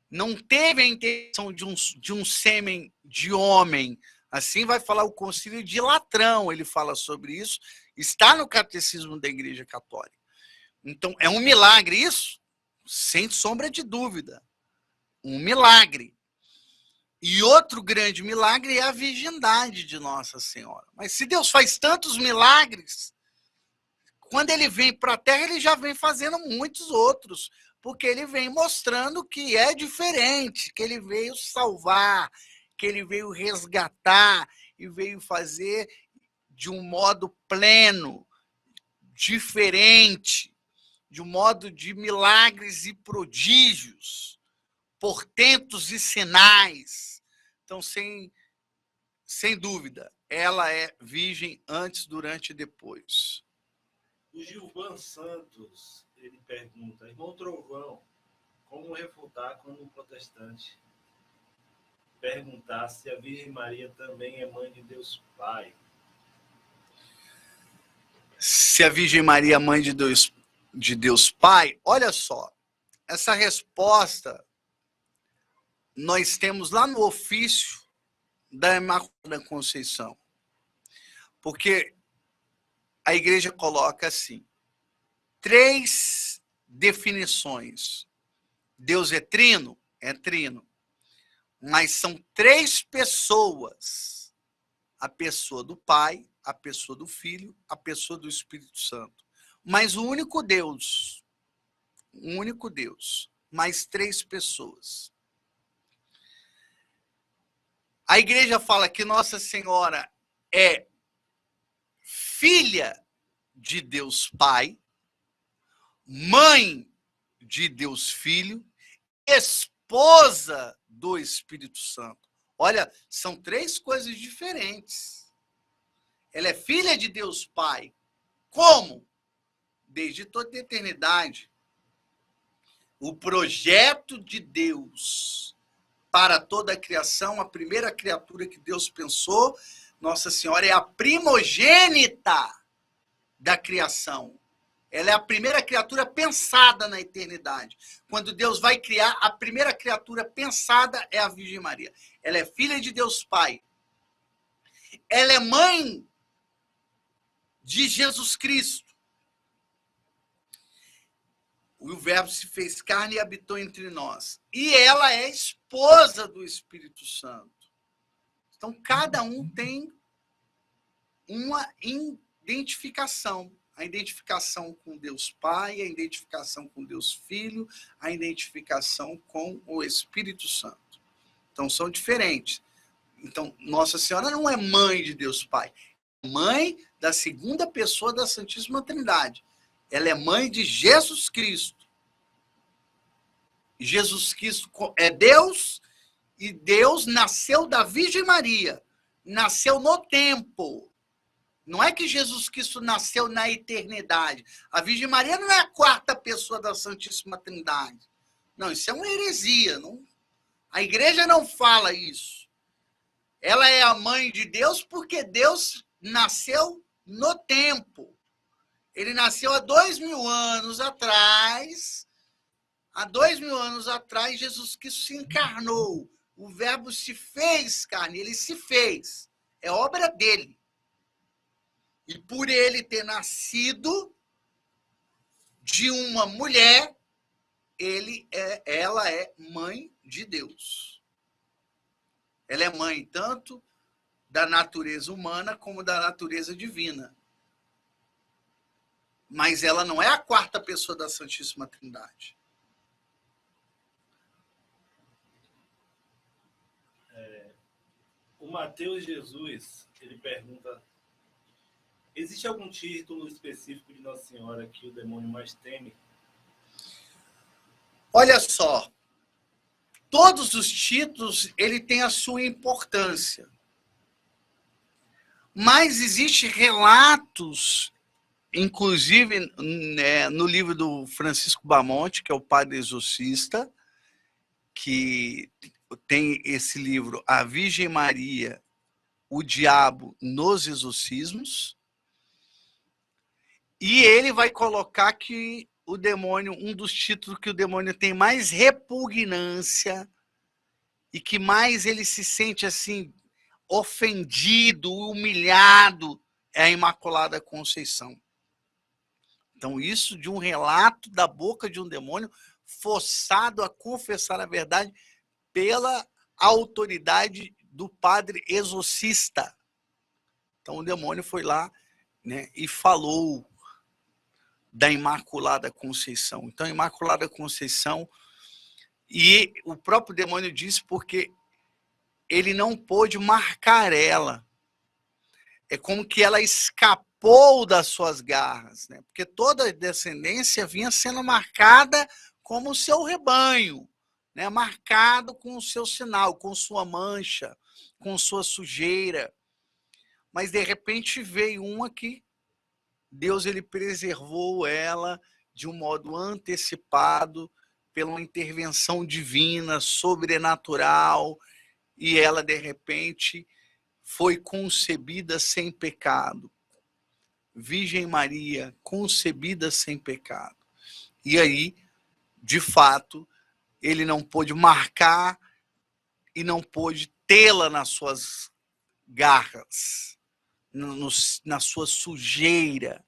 Não teve a intenção de um sêmen de homem. Assim vai falar o Concílio de Latrão, ele fala sobre isso, está no Catecismo da Igreja Católica. Então, é um milagre isso? Sem sombra de dúvida. Um milagre. E outro grande milagre é a virgindade de Nossa Senhora. Mas se Deus faz tantos milagres, quando ele vem para a Terra, ele já vem fazendo muitos outros, porque ele vem mostrando que é diferente, que ele veio salvar, que ele veio resgatar e veio fazer de um modo pleno, diferente, de um modo de milagres e prodígios, portentos e sinais. Então, sem dúvida, ela é virgem antes, durante e depois. O Gilvan Santos, ele pergunta, irmão Trovão, como refutar quando um protestante perguntar se a Virgem Maria também é mãe de Deus Pai? Se a Virgem Maria é mãe de Deus Pai, olha só, essa resposta nós temos lá no ofício da Imaculada Conceição. Porque a igreja coloca assim, 3 definições. Deus é trino? É trino. Mas são 3 pessoas. A pessoa do Pai, a pessoa do Filho, a pessoa do Espírito Santo. Mas o único Deus, mais 3 pessoas. A igreja fala que Nossa Senhora é filha de Deus Pai, mãe de Deus Filho, esposa do Espírito Santo. Olha, são 3 coisas diferentes. Ela é filha de Deus Pai. Como? Desde toda a eternidade. O projeto de Deus para toda a criação, a primeira criatura que Deus pensou, Nossa Senhora é a primogênita da criação. Ela é a primeira criatura pensada na eternidade. Quando Deus vai criar, a primeira criatura pensada é a Virgem Maria. Ela é filha de Deus Pai. Ela é mãe de Jesus Cristo. O Verbo se fez carne e habitou entre nós. E ela é esposa do Espírito Santo. Então, cada um tem uma identificação. A identificação com Deus Pai, a identificação com Deus Filho, a identificação com o Espírito Santo. Então, são diferentes. Então, Nossa Senhora não é mãe de Deus Pai, é mãe da segunda pessoa da Santíssima Trindade. Ela é mãe de Jesus Cristo. Jesus Cristo é Deus, e Deus nasceu da Virgem Maria. Nasceu no tempo. Não é que Jesus Cristo nasceu na eternidade. A Virgem Maria não é a 4ª pessoa da Santíssima Trindade. Não, isso é uma heresia. Não? A igreja não fala isso. Ela é a mãe de Deus porque Deus nasceu no tempo. Ele nasceu há 2000 anos atrás. Há 2000 anos atrás, Jesus Cristo se encarnou. O Verbo se fez carne. Ele se fez. É obra dele. E por ele ter nascido de uma mulher, ela é mãe de Deus. Ela é mãe tanto da natureza humana como da natureza divina. Mas ela não é a quarta pessoa da Santíssima Trindade. O Mateus Jesus, ele pergunta: existe algum título específico de Nossa Senhora que o demônio mais teme? Olha só, todos os títulos ele tem a sua importância. Mas existem relatos, inclusive no livro do Francisco Bamonte, que é o padre exorcista, que tem esse livro, A Virgem Maria, o Diabo nos Exorcismos, e ele vai colocar que o demônio, um dos títulos que o demônio tem mais repugnância e que mais ele se sente assim ofendido, humilhado, é a Imaculada Conceição. Então, isso de um relato da boca de um demônio forçado a confessar a verdade pela autoridade do padre exorcista. Então, o demônio foi lá, né, e falou da Imaculada Conceição. Então, a Imaculada Conceição, e o próprio demônio disse porque ele não pôde marcar ela. É como que ela escapou das suas garras, né? Porque toda a descendência vinha sendo marcada como o seu rebanho, né? Marcado com o seu sinal, com sua mancha, com sua sujeira. Mas, de repente, veio uma que Deus ele preservou ela de um modo antecipado, pela uma intervenção divina, sobrenatural, e ela, de repente, foi concebida sem pecado. Virgem Maria, concebida sem pecado. E aí, de fato, ele não pôde marcar e não pôde tê-la nas suas garras, na sua sujeira,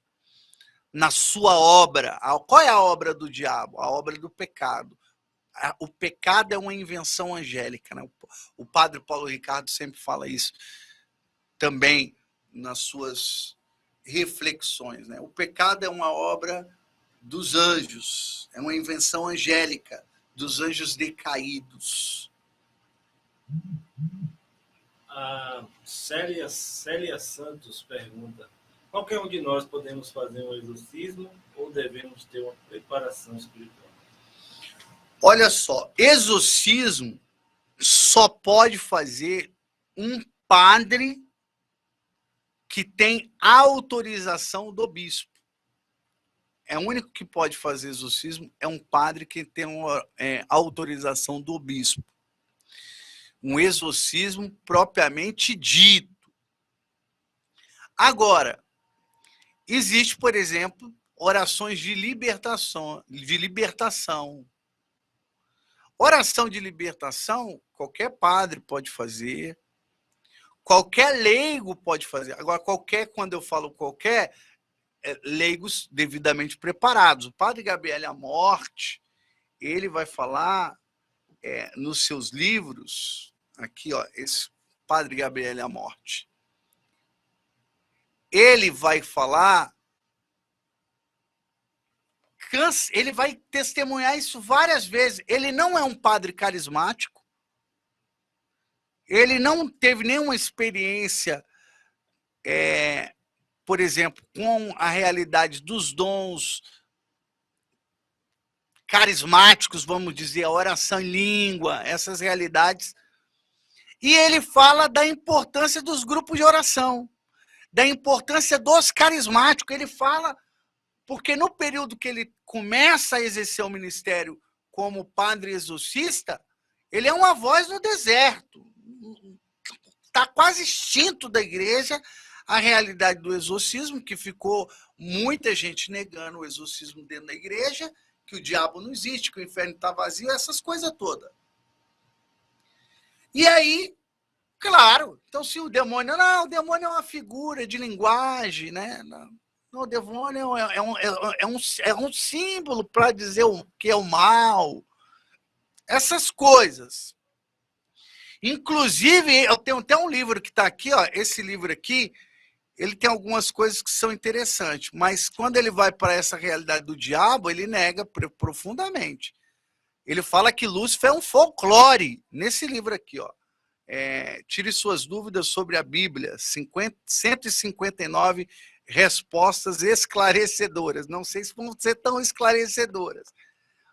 na sua obra. Qual é a obra do diabo? A obra do pecado. O pecado é uma invenção angélica, né? O padre Paulo Ricardo sempre fala isso também nas suas reflexões, né? O pecado é uma obra dos anjos, é uma invenção angélica, dos anjos decaídos. A Célia Santos pergunta: qualquer um de nós podemos fazer um exorcismo ou devemos ter uma preparação espiritual? Olha só, exorcismo só pode fazer um padre que tem autorização do bispo. É o único que pode fazer exorcismo, é um padre que tem uma autorização do bispo. Um exorcismo propriamente dito. Agora, existe, por exemplo, orações de libertação. Oração de libertação, qualquer padre pode fazer, qualquer leigo pode fazer. Agora, quando eu falo qualquer, leigos devidamente preparados. O padre Gabriel Amorte, ele vai falar nos seus livros, aqui, ó, esse padre Gabriel Amorte, ele vai falar, ele vai testemunhar isso várias vezes. Ele não é um padre carismático, ele não teve nenhuma experiência, por exemplo, com a realidade dos dons carismáticos, vamos dizer, a oração em língua, essas realidades. E ele fala da importância dos grupos de oração, da importância dos carismáticos. Ele fala, porque no período que ele começa a exercer o ministério como padre exorcista, ele é uma voz no deserto. Está quase extinto da igreja a realidade do exorcismo, que ficou muita gente negando o exorcismo dentro da igreja, que o diabo não existe, que o inferno está vazio, essas coisas todas. E aí, claro, então se o demônio é uma figura de linguagem, né? Não, o demônio é um símbolo para dizer o que é o mal, essas coisas. Inclusive, eu tenho até um livro que está aqui, ó, esse livro aqui, ele tem algumas coisas que são interessantes, mas quando ele vai para essa realidade do diabo, ele nega profundamente. Ele fala que Lúcifer é um folclore, nesse livro aqui, ó. Tire suas dúvidas sobre a Bíblia, 159 respostas esclarecedoras. Não sei se vão ser tão esclarecedoras,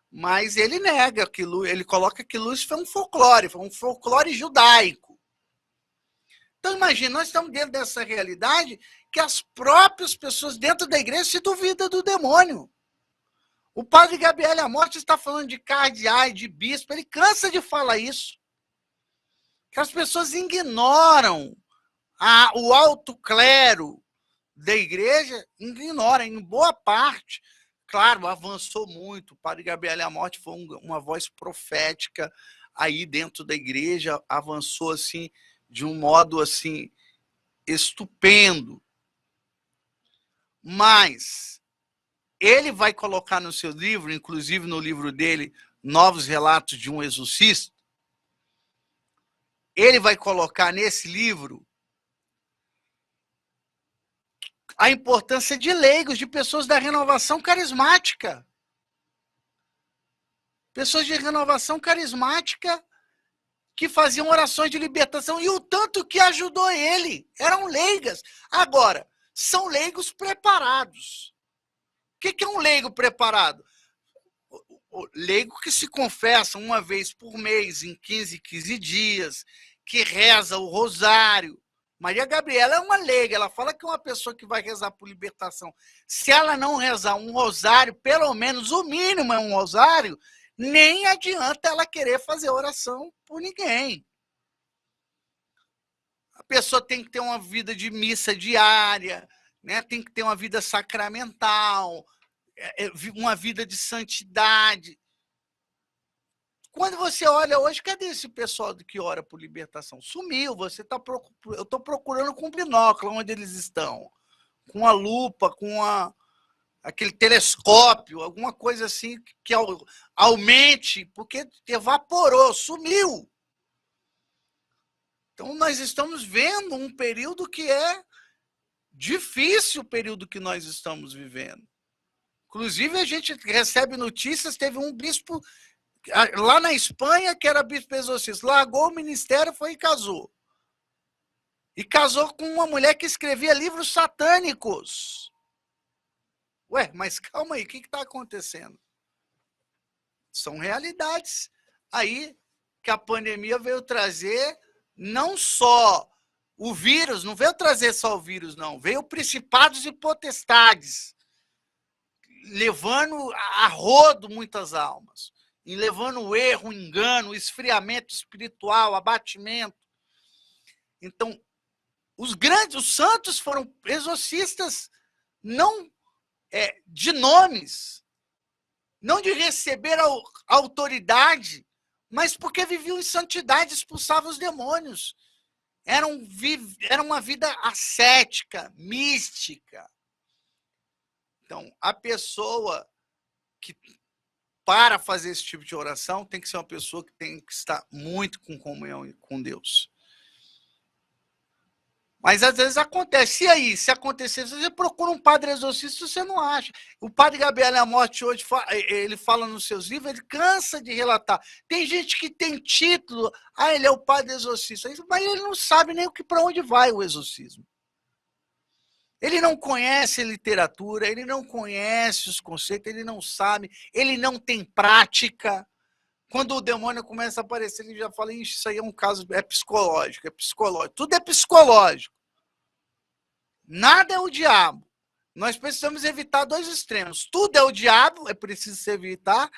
mas ele nega, ele coloca que Lúcifer é um folclore judaico. Então, imagina, nós estamos dentro dessa realidade que as próprias pessoas dentro da igreja se duvidam do demônio. O padre Gabriel Amorte está falando de cardeais, de bispo, ele cansa de falar isso. Que as pessoas ignoram o alto clero da igreja, ignoram, em boa parte. Claro, avançou muito, o padre Gabriel Amorte foi uma voz profética aí dentro da igreja, avançou assim, de um modo assim, estupendo. Mas ele vai colocar no seu livro, inclusive no livro dele, Novos Relatos de um Exorcista, ele vai colocar nesse livro a importância de leigos, de pessoas da renovação carismática. Pessoas de renovação carismática que faziam orações de libertação, e o tanto que ajudou ele, eram leigas. Agora, são leigos preparados. O que é um leigo preparado? O leigo que se confessa uma vez por mês, em 15 dias, que reza o rosário. Maria Gabriela é uma leiga, ela fala que é uma pessoa que vai rezar por libertação. Se ela não rezar um rosário, pelo menos o mínimo é um rosário, nem adianta ela querer fazer oração por ninguém. A pessoa tem que ter uma vida de missa diária, né? Tem que ter uma vida sacramental, uma vida de santidade. Quando você olha hoje, cadê esse pessoal que ora por libertação? Sumiu, eu estou procurando com binóculo onde eles estão, com a lupa, com aquele telescópio, alguma coisa assim que aumente, porque evaporou, sumiu. Então, nós estamos vendo um período que é difícil, o período que nós estamos vivendo. Inclusive, a gente recebe notícias, teve um bispo lá na Espanha, que era bispo exorcista, largou o ministério, foi e casou. E casou com uma mulher que escrevia livros satânicos. Ué, mas calma aí, o que está acontecendo? São realidades aí que a pandemia veio trazer, não só o vírus, não veio trazer só o vírus, não, veio principados e potestades, levando a rodo muitas almas, e levando o erro, o engano, o esfriamento espiritual, abatimento. Então, os santos foram exorcistas não de nomes, não de receber a autoridade, mas porque viviam em santidade, expulsavam os demônios. Era uma vida ascética, mística. Então, a pessoa que, para fazer esse tipo de oração, tem que ser uma pessoa que tem que estar muito com comunhão com Deus. Mas às vezes acontece. E aí, se acontecer, você procura um padre exorcista, você não acha. O padre Gabriel Amorte hoje, ele fala nos seus livros, ele cansa de relatar. Tem gente que tem título, ele é o padre exorcista, mas ele não sabe nem para onde vai o exorcismo. Ele não conhece literatura, ele não conhece os conceitos, ele não sabe, ele não tem prática. Quando o demônio começa a aparecer, ele já fala, isso aí é um caso, é psicológico, tudo é psicológico. Nada é o diabo. Nós precisamos evitar dois extremos. Tudo é o diabo, é preciso se evitar,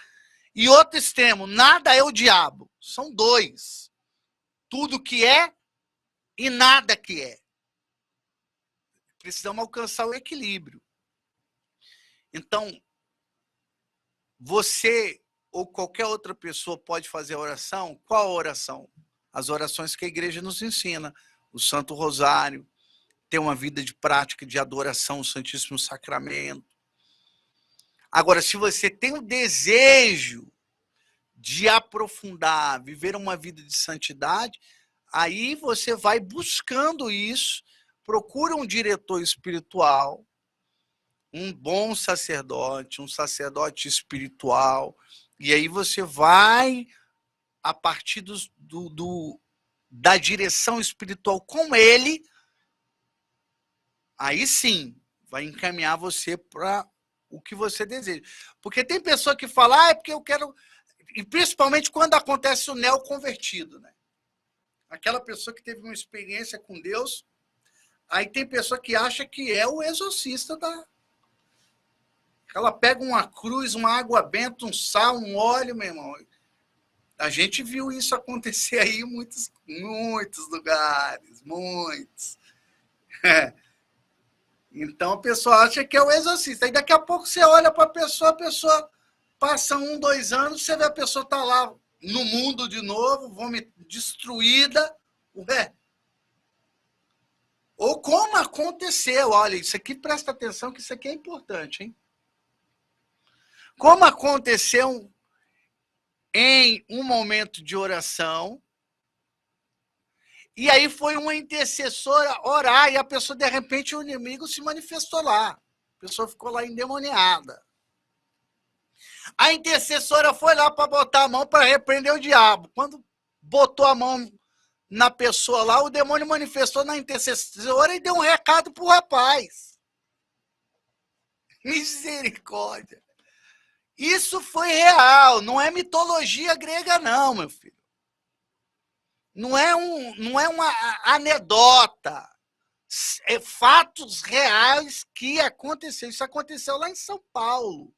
e outro extremo, nada é o diabo. São dois. Tudo que é e nada que é. Precisamos alcançar o equilíbrio. Então, você ou qualquer outra pessoa pode fazer a oração. Qual a oração? As orações que a igreja nos ensina. O Santo Rosário, ter uma vida de prática, de adoração ao Santíssimo Sacramento. Agora, se você tem o desejo de aprofundar, viver uma vida de santidade, Aí você vai buscando isso, procura um diretor espiritual, um bom sacerdote, um sacerdote espiritual, e aí você vai, a partir da direção espiritual com ele, aí sim, vai encaminhar você para o que você deseja. Porque tem pessoa que fala, é porque eu quero... E principalmente quando acontece o neoconvertido, né? Aquela pessoa que teve uma experiência com Deus, aí tem pessoa que acha que é o exorcista da... Ela pega uma cruz, uma água benta, um sal, um óleo, meu irmão. A gente viu isso acontecer aí em muitos lugares, muitos. Então a pessoa acha que é o exorcista. Aí daqui a pouco você olha para a pessoa passa 1, 2 anos, você vê a pessoa tá lá no mundo de novo, destruída. Ué. Ou como aconteceu, olha, isso aqui presta atenção que isso aqui é importante, hein? Como aconteceu em um momento de oração, e aí foi uma intercessora orar, e a pessoa, de repente, o inimigo se manifestou lá. A pessoa ficou lá endemoniada. A intercessora foi lá para botar a mão para repreender o diabo. Quando botou a mão na pessoa lá, o demônio manifestou na intercessora e deu um recado para o rapaz. Misericórdia. Isso foi real, não é mitologia grega, não, meu filho. Não é uma anedota. É fatos reais que aconteceram. Isso aconteceu lá em São Paulo.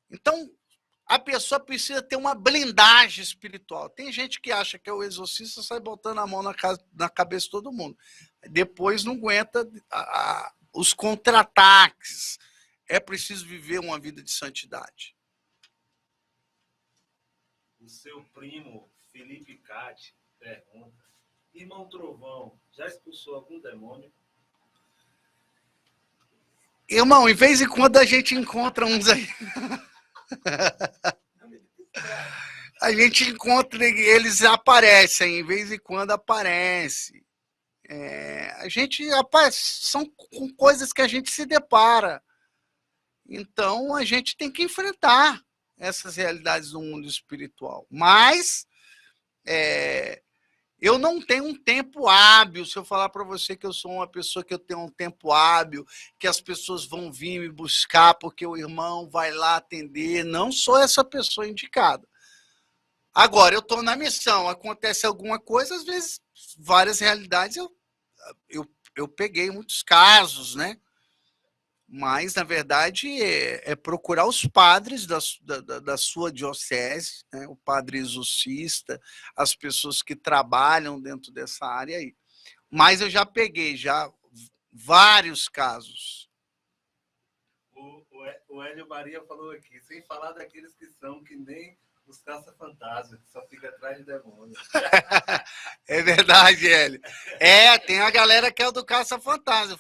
Então, a pessoa precisa ter uma blindagem espiritual. Tem gente que acha que é o exorcista, sai botando a mão na cabeça de todo mundo. Depois não aguenta os contra-ataques. É preciso viver uma vida de santidade. O seu primo, Felipe Cati, pergunta: irmão Trovão, já expulsou algum demônio? Irmão, em vez em quando a gente encontra uns aí. A gente encontra, eles aparecem, em vez em quando aparece. A gente, rapaz, são coisas que a gente se depara. Então, a gente tem que enfrentar essas realidades do mundo espiritual. Mas eu não tenho um tempo hábil. Se eu falar para você que eu sou uma pessoa que eu tenho um tempo hábil, que as pessoas vão vir me buscar porque o irmão vai lá atender, não sou essa pessoa indicada. Agora, eu estou na missão, acontece alguma coisa, às vezes, várias realidades, eu peguei muitos casos, né? Mas, na verdade, é procurar os padres da sua diocese, né? O padre exorcista, as pessoas que trabalham dentro dessa área aí. Mas eu já peguei vários casos. O Hélio Maria falou aqui, sem falar daqueles que são que nem os caça-fantasmas, que só fica atrás de demônio. É verdade, Hélio. Tem a galera que é o do caça-fantasma.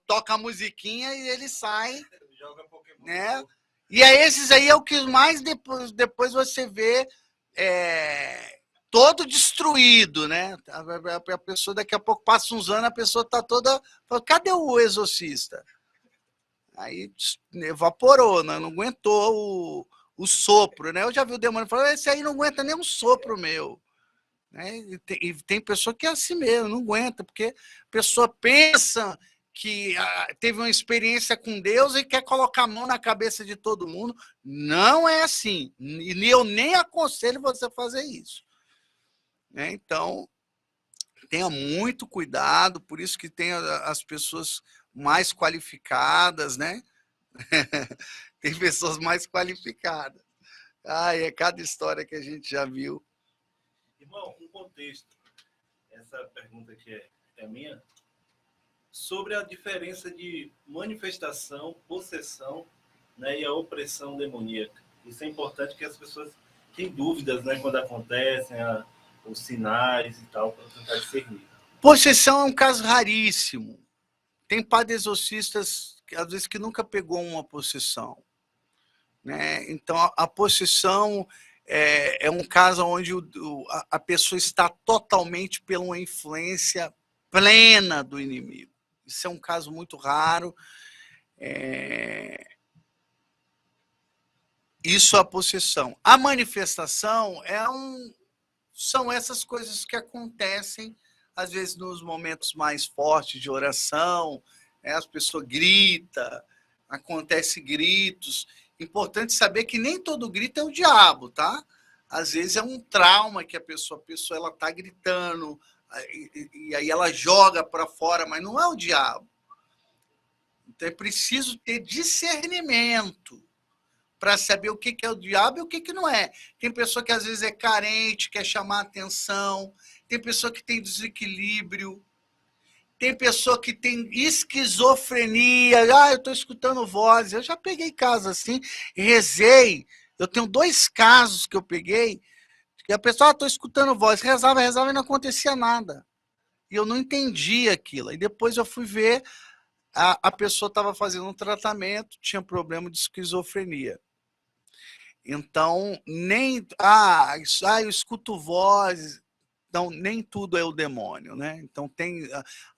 Toca a musiquinha e ele sai. Joga Pokémon. Né? E aí, esses aí é o que mais depois você vê todo destruído, né? A pessoa, daqui a pouco, passa uns anos, a pessoa está toda... Cadê o exorcista? Aí evaporou, né? Não aguentou o sopro, né? Eu já vi o demônio falando, esse aí não aguenta nem um sopro meu. Né? E tem pessoa que é assim mesmo, não aguenta, porque a pessoa pensa que teve uma experiência com Deus e quer colocar a mão na cabeça de todo mundo. Não é assim. E eu nem aconselho você a fazer isso. Né? Então, tenha muito cuidado, por isso que tem as pessoas mais qualificadas, né? Tem pessoas mais qualificadas. É cada história que a gente já viu. Irmão, um contexto. Essa pergunta aqui é minha. Sobre a diferença de manifestação, possessão, né, e a opressão demoníaca. Isso é importante que as pessoas têm dúvidas, né, quando acontecem, os sinais e tal, para tentar discernir. Possessão é um caso raríssimo. Tem padres exorcistas, às vezes, que nunca pegou uma possessão. Né? Então, a possessão é um caso onde a pessoa está totalmente pela uma influência plena do inimigo. Isso é um caso muito raro. Isso é a possessão. A manifestação são essas coisas que acontecem, às vezes, nos momentos mais fortes de oração, as pessoas gritam, acontece gritos. Importante saber que nem todo grito é o diabo, tá? Às vezes é um trauma que a pessoa ela está gritando, e aí ela joga para fora, mas não é o diabo. Então é preciso ter discernimento para saber o que é o diabo e o que não é. Tem pessoa que às vezes é carente, quer chamar atenção, tem pessoa que tem desequilíbrio, tem pessoa que tem esquizofrenia. Eu estou escutando vozes. Eu já peguei casos assim, rezei. Eu tenho 2 casos que eu peguei, que a pessoa, estou escutando voz, rezava e não acontecia nada. E eu não entendi aquilo. E depois eu fui ver, a pessoa estava fazendo um tratamento, tinha problema de esquizofrenia. Então, nem. Eu escuto vozes. Então, nem tudo é o demônio, né? Então, tem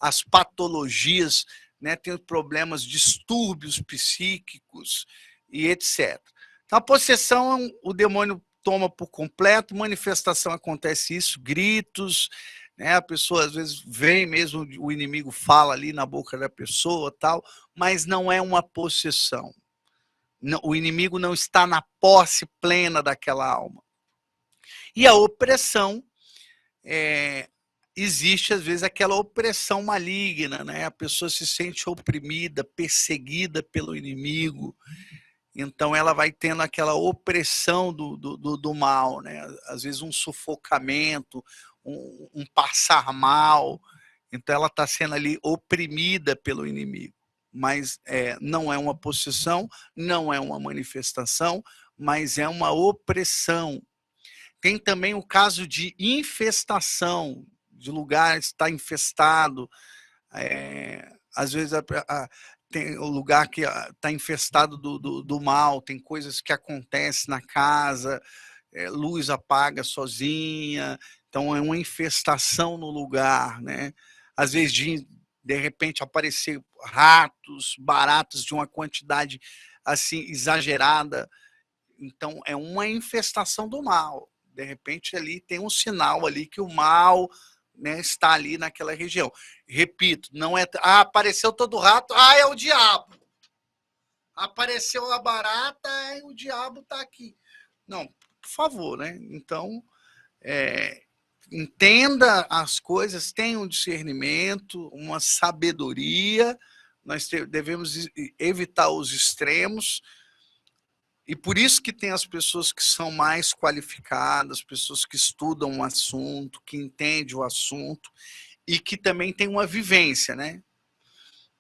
as patologias, né? Tem problemas, distúrbios psíquicos e etc. Então, a possessão, o demônio toma por completo, manifestação acontece isso, gritos, né? A pessoa às vezes vem mesmo, o inimigo fala ali na boca da pessoa, tal, mas não é uma possessão. O inimigo não está na posse plena daquela alma. E a opressão, existe às vezes aquela opressão maligna, né? A pessoa se sente oprimida, perseguida pelo inimigo, então ela vai tendo aquela opressão do mal, né? Às vezes um sufocamento, um passar mal, então ela está sendo ali oprimida pelo inimigo. Mas não é uma possessão, não é uma manifestação, mas é uma opressão. Tem também o caso de infestação, de lugar estar infestado. Às vezes tem o lugar que está infestado do mal, tem coisas que acontecem na casa, luz apaga sozinha, então é uma infestação no lugar, né? Às vezes de repente aparecer ratos, baratas de uma quantidade assim exagerada, então é uma infestação do mal. De repente ali tem um sinal ali que o mal, né, está ali naquela região. Repito, não é apareceu todo rato, é o diabo. Apareceu a barata, o diabo está aqui. Não, por favor, né? Então, entenda as coisas, tenha um discernimento, uma sabedoria. Nós devemos evitar os extremos. E por isso que tem as pessoas que são mais qualificadas, pessoas que estudam o assunto, que entendem o assunto e que também têm uma vivência, né?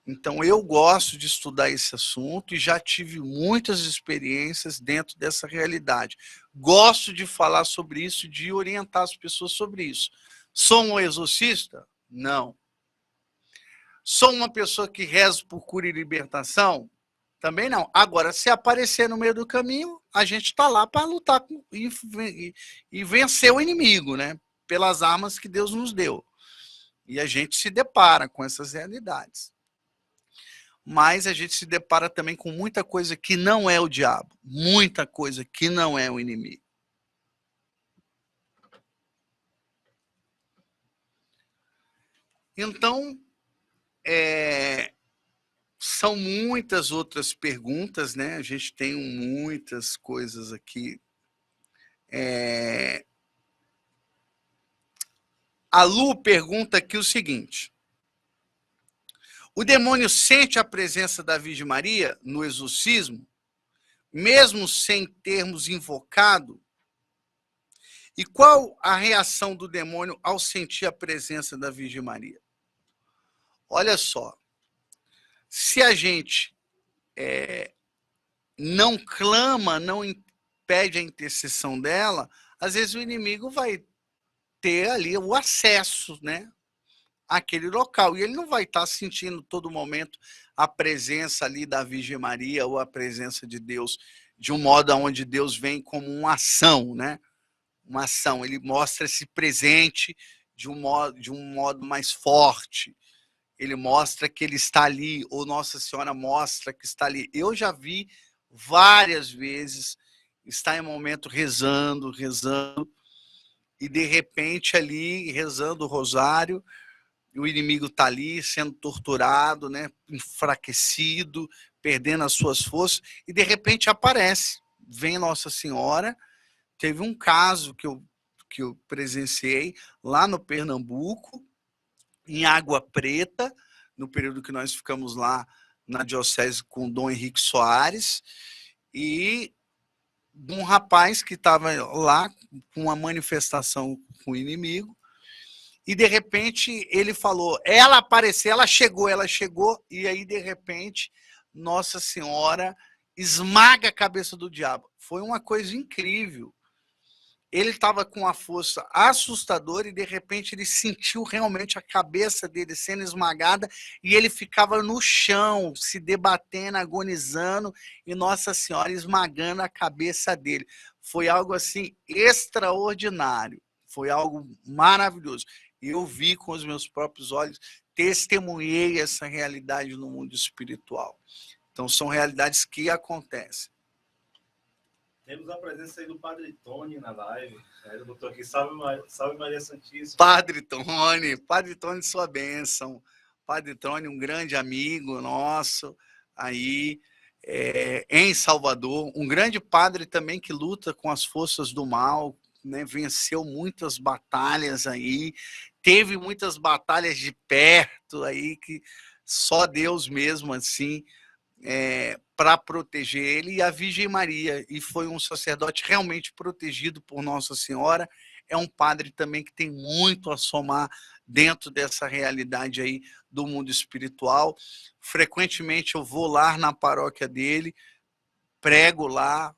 Então, eu gosto de estudar esse assunto e já tive muitas experiências dentro dessa realidade. Gosto de falar sobre isso, de orientar as pessoas sobre isso. Sou um exorcista? Não. Sou uma pessoa que rezo por cura e libertação? Também não. Agora, se aparecer no meio do caminho, a gente está lá para lutar e vencer o inimigo, né? Pelas armas que Deus nos deu. E a gente se depara com essas realidades. Mas a gente se depara também com muita coisa que não é o diabo. Muita coisa que não é o inimigo. Então, são muitas outras perguntas, né? A gente tem muitas coisas aqui. A Lu pergunta aqui o seguinte: o demônio sente a presença da Virgem Maria no exorcismo, mesmo sem termos invocado? E qual a reação do demônio ao sentir a presença da Virgem Maria? Olha só, se a gente não clama, não pede a intercessão dela, às vezes o inimigo vai ter ali o acesso, né, àquele local, e ele não vai estar sentindo todo momento a presença ali da Virgem Maria ou a presença de Deus de um modo onde Deus vem como uma ação, né? Uma ação. Ele mostra esse presente de um modo mais forte. Ele mostra que ele está ali, ou Nossa Senhora mostra que está ali. Eu já vi várias vezes estar em momento rezando, e de repente ali, rezando o rosário, o inimigo está ali sendo torturado, né, enfraquecido, perdendo as suas forças, e de repente aparece, vem Nossa Senhora. Teve um caso que eu presenciei lá no Pernambuco, em Água Preta, no período que nós ficamos lá na diocese com Dom Henrique Soares, e um rapaz que estava lá com uma manifestação com o inimigo, e de repente ele falou, ela apareceu, ela chegou, e aí de repente Nossa Senhora esmaga a cabeça do diabo. Foi uma coisa incrível. Ele estava com uma força assustadora e de repente ele sentiu realmente a cabeça dele sendo esmagada e ele ficava no chão, se debatendo, agonizando, e Nossa Senhora esmagando a cabeça dele. Foi algo assim extraordinário, foi algo maravilhoso. Eu vi com os meus próprios olhos, testemunhei essa realidade no mundo espiritual. Então são realidades que acontecem. Temos a presença aí do Padre Tony na live. Ele botou aqui, salve Maria Santíssima. Padre Tony, sua bênção. Padre Tony, um grande amigo nosso aí em Salvador. Um grande padre também que luta com as forças do mal, né? Venceu muitas batalhas aí. Teve muitas batalhas de perto aí que só Deus mesmo assim para proteger ele, e a Virgem Maria, e foi um sacerdote realmente protegido por Nossa Senhora. É um padre também que tem muito a somar dentro dessa realidade aí do mundo espiritual. Frequentemente eu vou lá na paróquia dele, prego lá,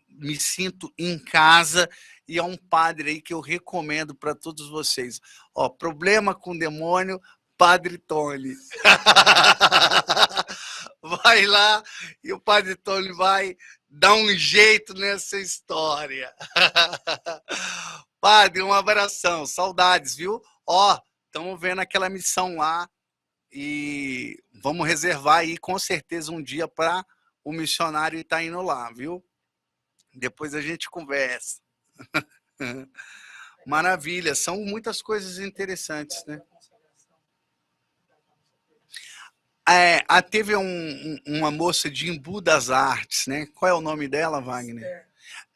me sinto em casa, e é um padre aí que eu recomendo para todos vocês. Ó, problema com demônio, Padre Tony. Vai lá e o Padre Tony vai dar um jeito nessa história. Padre, um abração, saudades, viu? Ó, estamos vendo aquela missão lá e vamos reservar aí com certeza um dia para o missionário estar indo lá, viu? Depois a gente conversa. Maravilha, são muitas coisas interessantes, né? Teve uma moça de Embu das Artes, né? Qual é o nome dela, Wagner? Esther.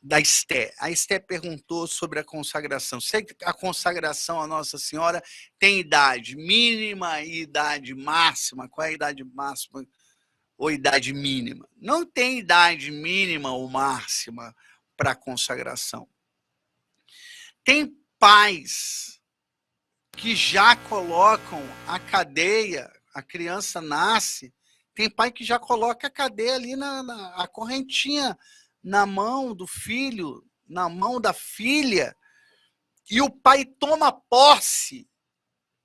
Da Esté. A Esté perguntou sobre a consagração. Sei que a consagração à Nossa Senhora tem idade mínima e idade máxima. Qual é a idade máxima ou idade mínima? Não tem idade mínima ou máxima para a consagração. Tem pais que já colocam a cadeia, a criança nasce, tem pai que já coloca a cadeia ali, a correntinha na mão do filho, na mão da filha, e o pai toma posse.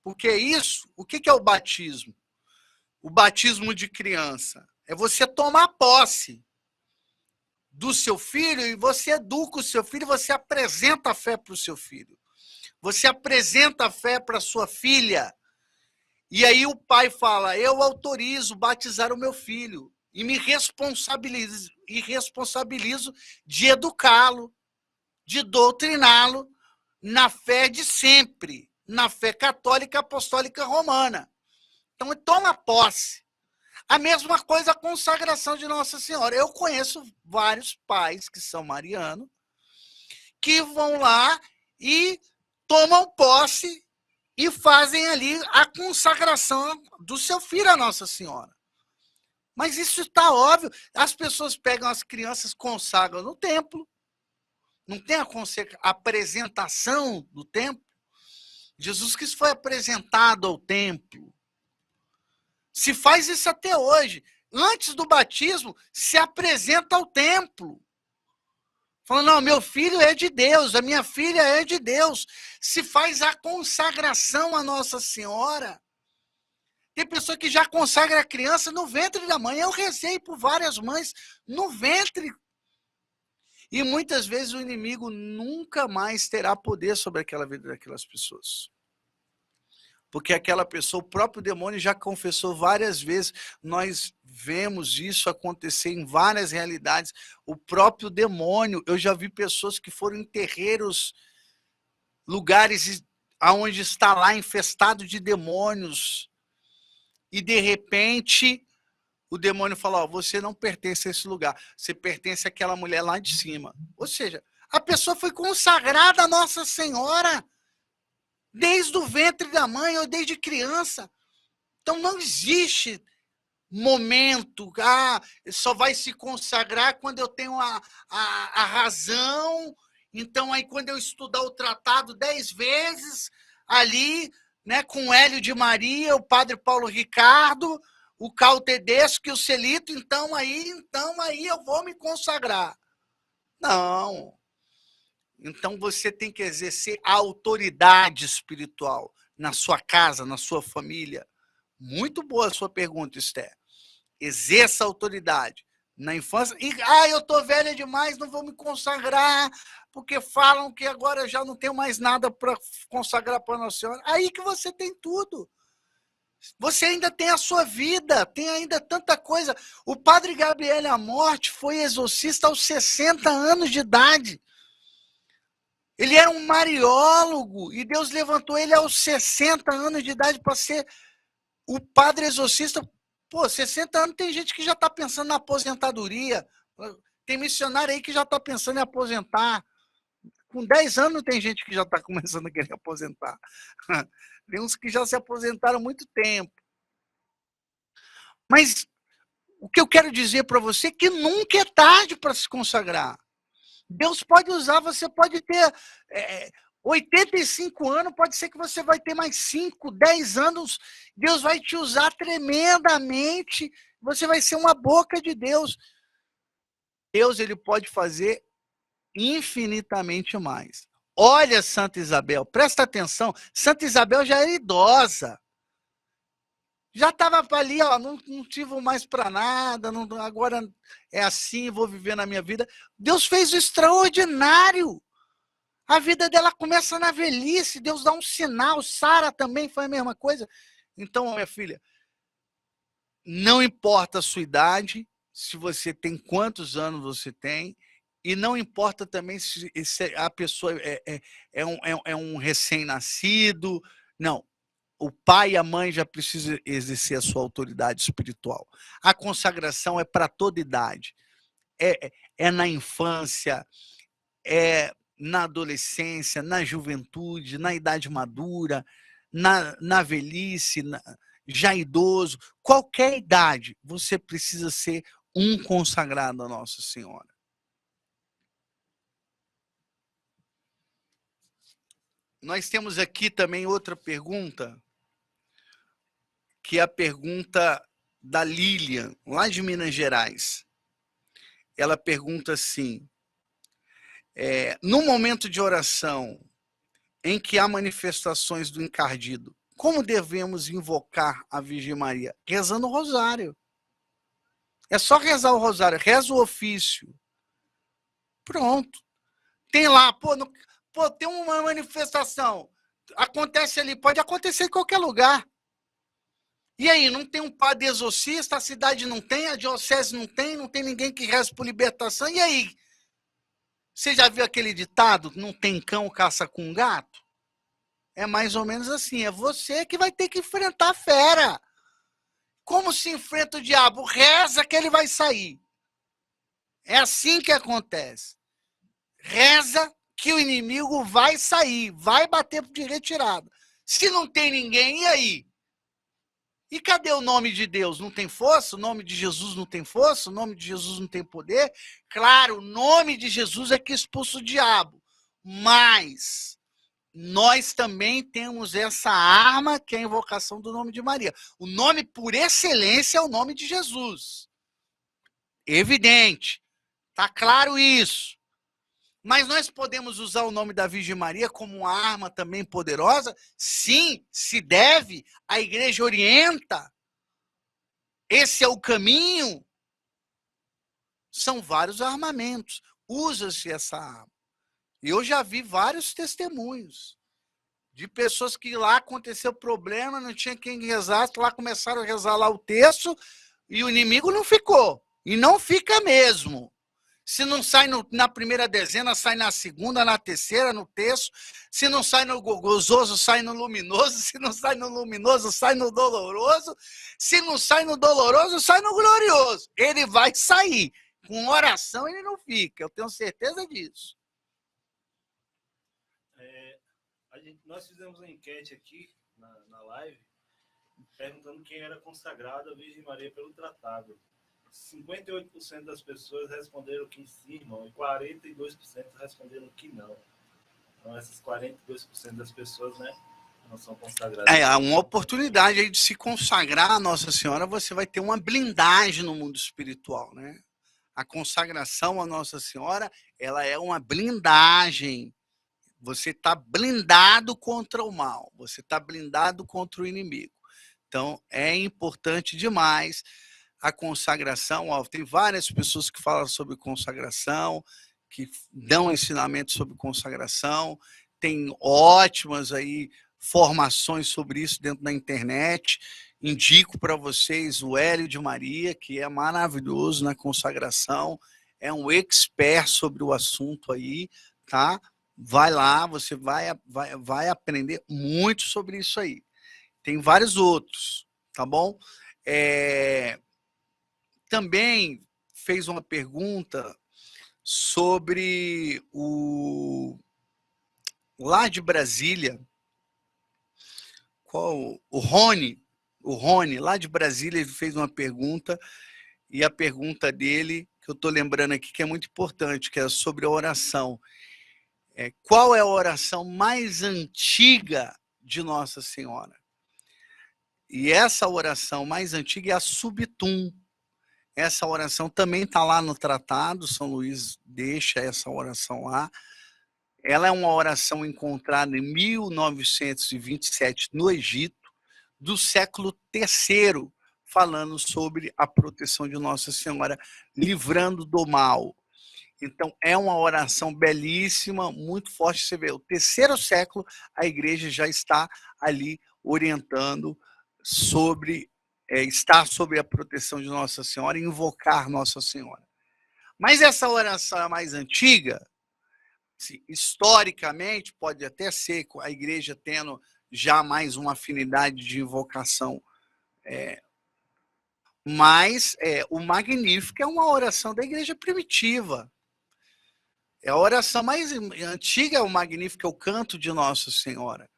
Porque isso, o que é o batismo? O batismo de criança é você tomar posse do seu filho e você educa o seu filho, você apresenta a fé para o seu filho. Você apresenta a fé para sua filha. E aí o pai fala, eu autorizo batizar o meu filho e me responsabilizo de educá-lo, de doutriná-lo na fé de sempre, na fé católica apostólica romana. Então, toma posse. A mesma coisa a consagração de Nossa Senhora. Eu conheço vários pais que são marianos, que vão lá e tomam posse e fazem ali a consagração do seu filho à Nossa Senhora. Mas isso está óbvio. As pessoas pegam as crianças, consagram no templo. Não tem a apresentação do templo. Jesus Cristo foi apresentado ao templo. Se faz isso até hoje. Antes do batismo, se apresenta ao templo. Falando, não, meu filho é de Deus, a minha filha é de Deus. Se faz a consagração à Nossa Senhora. Tem pessoa que já consagra a criança no ventre da mãe. Eu rezei por várias mães no ventre E muitas vezes o inimigo nunca mais terá poder sobre aquela vida daquelas pessoas. Porque aquela pessoa, o próprio demônio já confessou várias vezes, nós vemos isso acontecer em várias realidades. O próprio demônio, eu já vi pessoas que foram em terreiros, lugares onde está lá infestado de demônios, e de repente o demônio fala, ó, você não pertence a esse lugar, você pertence àquela mulher lá de cima. Ou seja, a pessoa foi consagrada a Nossa Senhora, desde o ventre da mãe ou desde criança. Então não existe momento, só vai se consagrar quando eu tenho a razão. Então aí quando eu estudar o tratado 10 vezes, ali, né, com Hélio de Maria, o padre Paulo Ricardo, o Cal Tedesco e o Celito, então aí eu vou me consagrar. Não. Então você tem que exercer a autoridade espiritual na sua casa, na sua família. Muito boa a sua pergunta, Esther. Exerça a autoridade na infância. E, eu estou velha demais, não vou me consagrar, porque falam que agora eu já não tenho mais nada para consagrar para Nossa Senhora. Aí que você tem tudo. Você ainda tem a sua vida, tem ainda tanta coisa. O padre Gabriel Amorte foi exorcista aos 60 anos de idade. Ele era um mariólogo e Deus levantou ele aos 60 anos de idade para ser o padre exorcista. Pô, 60 anos tem gente que já está pensando na aposentadoria. Tem missionário aí que já está pensando em aposentar. Com 10 anos tem gente que já está começando a querer aposentar. Tem uns que já se aposentaram há muito tempo. Mas o que eu quero dizer para você é que nunca é tarde para se consagrar. Deus pode usar, você pode ter 85 anos, pode ser que você vai ter mais 5, 10 anos, Deus vai te usar tremendamente, você vai ser uma boca de Deus. Deus, ele pode fazer infinitamente mais. Olha Santa Isabel, presta atenção, Santa Isabel já era idosa, já estava ali, ó, não tive mais para nada, não, agora é assim, vou viver na minha vida. Deus fez o extraordinário. A vida dela começa na velhice, Deus dá um sinal. Sara também foi a mesma coisa. Então, minha filha, não importa a sua idade, se você tem quantos anos você tem, e não importa também se a pessoa é um recém-nascido. Não. O pai e a mãe já precisam exercer a sua autoridade espiritual. A consagração é para toda idade. É na infância, é na adolescência, na juventude, na idade madura, na velhice, já idoso. Qualquer idade, você precisa ser um consagrado a Nossa Senhora. Nós temos aqui também outra pergunta, que é a pergunta da Lilian, lá de Minas Gerais. Ela pergunta assim, no momento de oração em que há manifestações do encardido, como devemos invocar a Virgem Maria? Rezando o rosário. É só rezar o rosário, reza o ofício. Pronto. Tem lá, tem uma manifestação, acontece ali, pode acontecer em qualquer lugar. E aí, não tem um padre exorcista, a cidade não tem, a diocese não tem ninguém que reze por libertação, e aí? Você já viu aquele ditado, não tem cão, caça com gato? É mais ou menos assim, é você que vai ter que enfrentar a fera. Como se enfrenta o diabo? Reza que ele vai sair. É assim que acontece. Reza que o inimigo vai sair, vai bater de retirada. Se não tem ninguém, e aí? E cadê o nome de Deus? Não tem força? O nome de Jesus não tem força? O nome de Jesus não tem poder? Claro, o nome de Jesus é que expulsa o diabo. Mas nós também temos essa arma que é a invocação do nome de Maria. O nome por excelência é o nome de Jesus. Evidente. Está claro isso. Mas nós podemos usar o nome da Virgem Maria como uma arma também poderosa? Sim, se deve. A igreja orienta. Esse é o caminho. São vários armamentos. usa-se essa arma. E eu já vi vários testemunhos de pessoas que lá aconteceu problema, não tinha quem rezasse, lá começaram a rezar lá o texto e o inimigo não ficou. E não fica mesmo. Se não sai na primeira dezena, sai na segunda, na terceira, no terço. Se não sai no gozoso, sai no luminoso. Se não sai no luminoso, sai no doloroso. Se não sai no doloroso, sai no glorioso. Ele vai sair. Com oração ele não fica. Eu tenho certeza disso. Nós fizemos uma enquete aqui na live, perguntando quem era consagrado a Virgem Maria pelo tratado. 58% das pessoas responderam que sim, irmão, e 42% responderam que não. Então, essas 42% das pessoas, né, não são consagradas. É uma oportunidade aí de se consagrar a Nossa Senhora, você vai ter uma blindagem no mundo espiritual, né? A consagração a Nossa Senhora, ela é uma blindagem. Você está blindado contra o mal, você está blindado contra o inimigo. Então, é importante demais a consagração. Tem várias pessoas que falam sobre consagração, que dão ensinamento sobre consagração, tem ótimas aí formações sobre isso dentro da internet. Indico para vocês o Hélio de Maria, que é maravilhoso na consagração, é um expert sobre o assunto aí, tá? Vai lá, você vai aprender muito sobre isso aí. Tem vários outros, tá bom? Também fez uma pergunta sobre lá de Brasília, o Rony, lá de Brasília, ele fez uma pergunta, e a pergunta dele, que eu estou lembrando aqui, que é muito importante, que é sobre a oração. Qual é a oração mais antiga de Nossa Senhora? E essa oração mais antiga é a Subtum. Essa oração também está lá no tratado, São Luís deixa essa oração lá. Ela é uma oração encontrada em 1927 no Egito, do século III, falando sobre a proteção de Nossa Senhora, livrando do mal. Então, é uma oração belíssima, muito forte. Você vê, o terceiro século, a igreja já está ali orientando sobre, estar sob a proteção de Nossa Senhora e invocar Nossa Senhora. Mas essa oração é mais antiga, historicamente, pode até ser a igreja tendo já mais uma afinidade de invocação, mas o Magnífico é uma oração da igreja primitiva. A oração mais antiga é o Magnífico, é o canto de Nossa Senhora.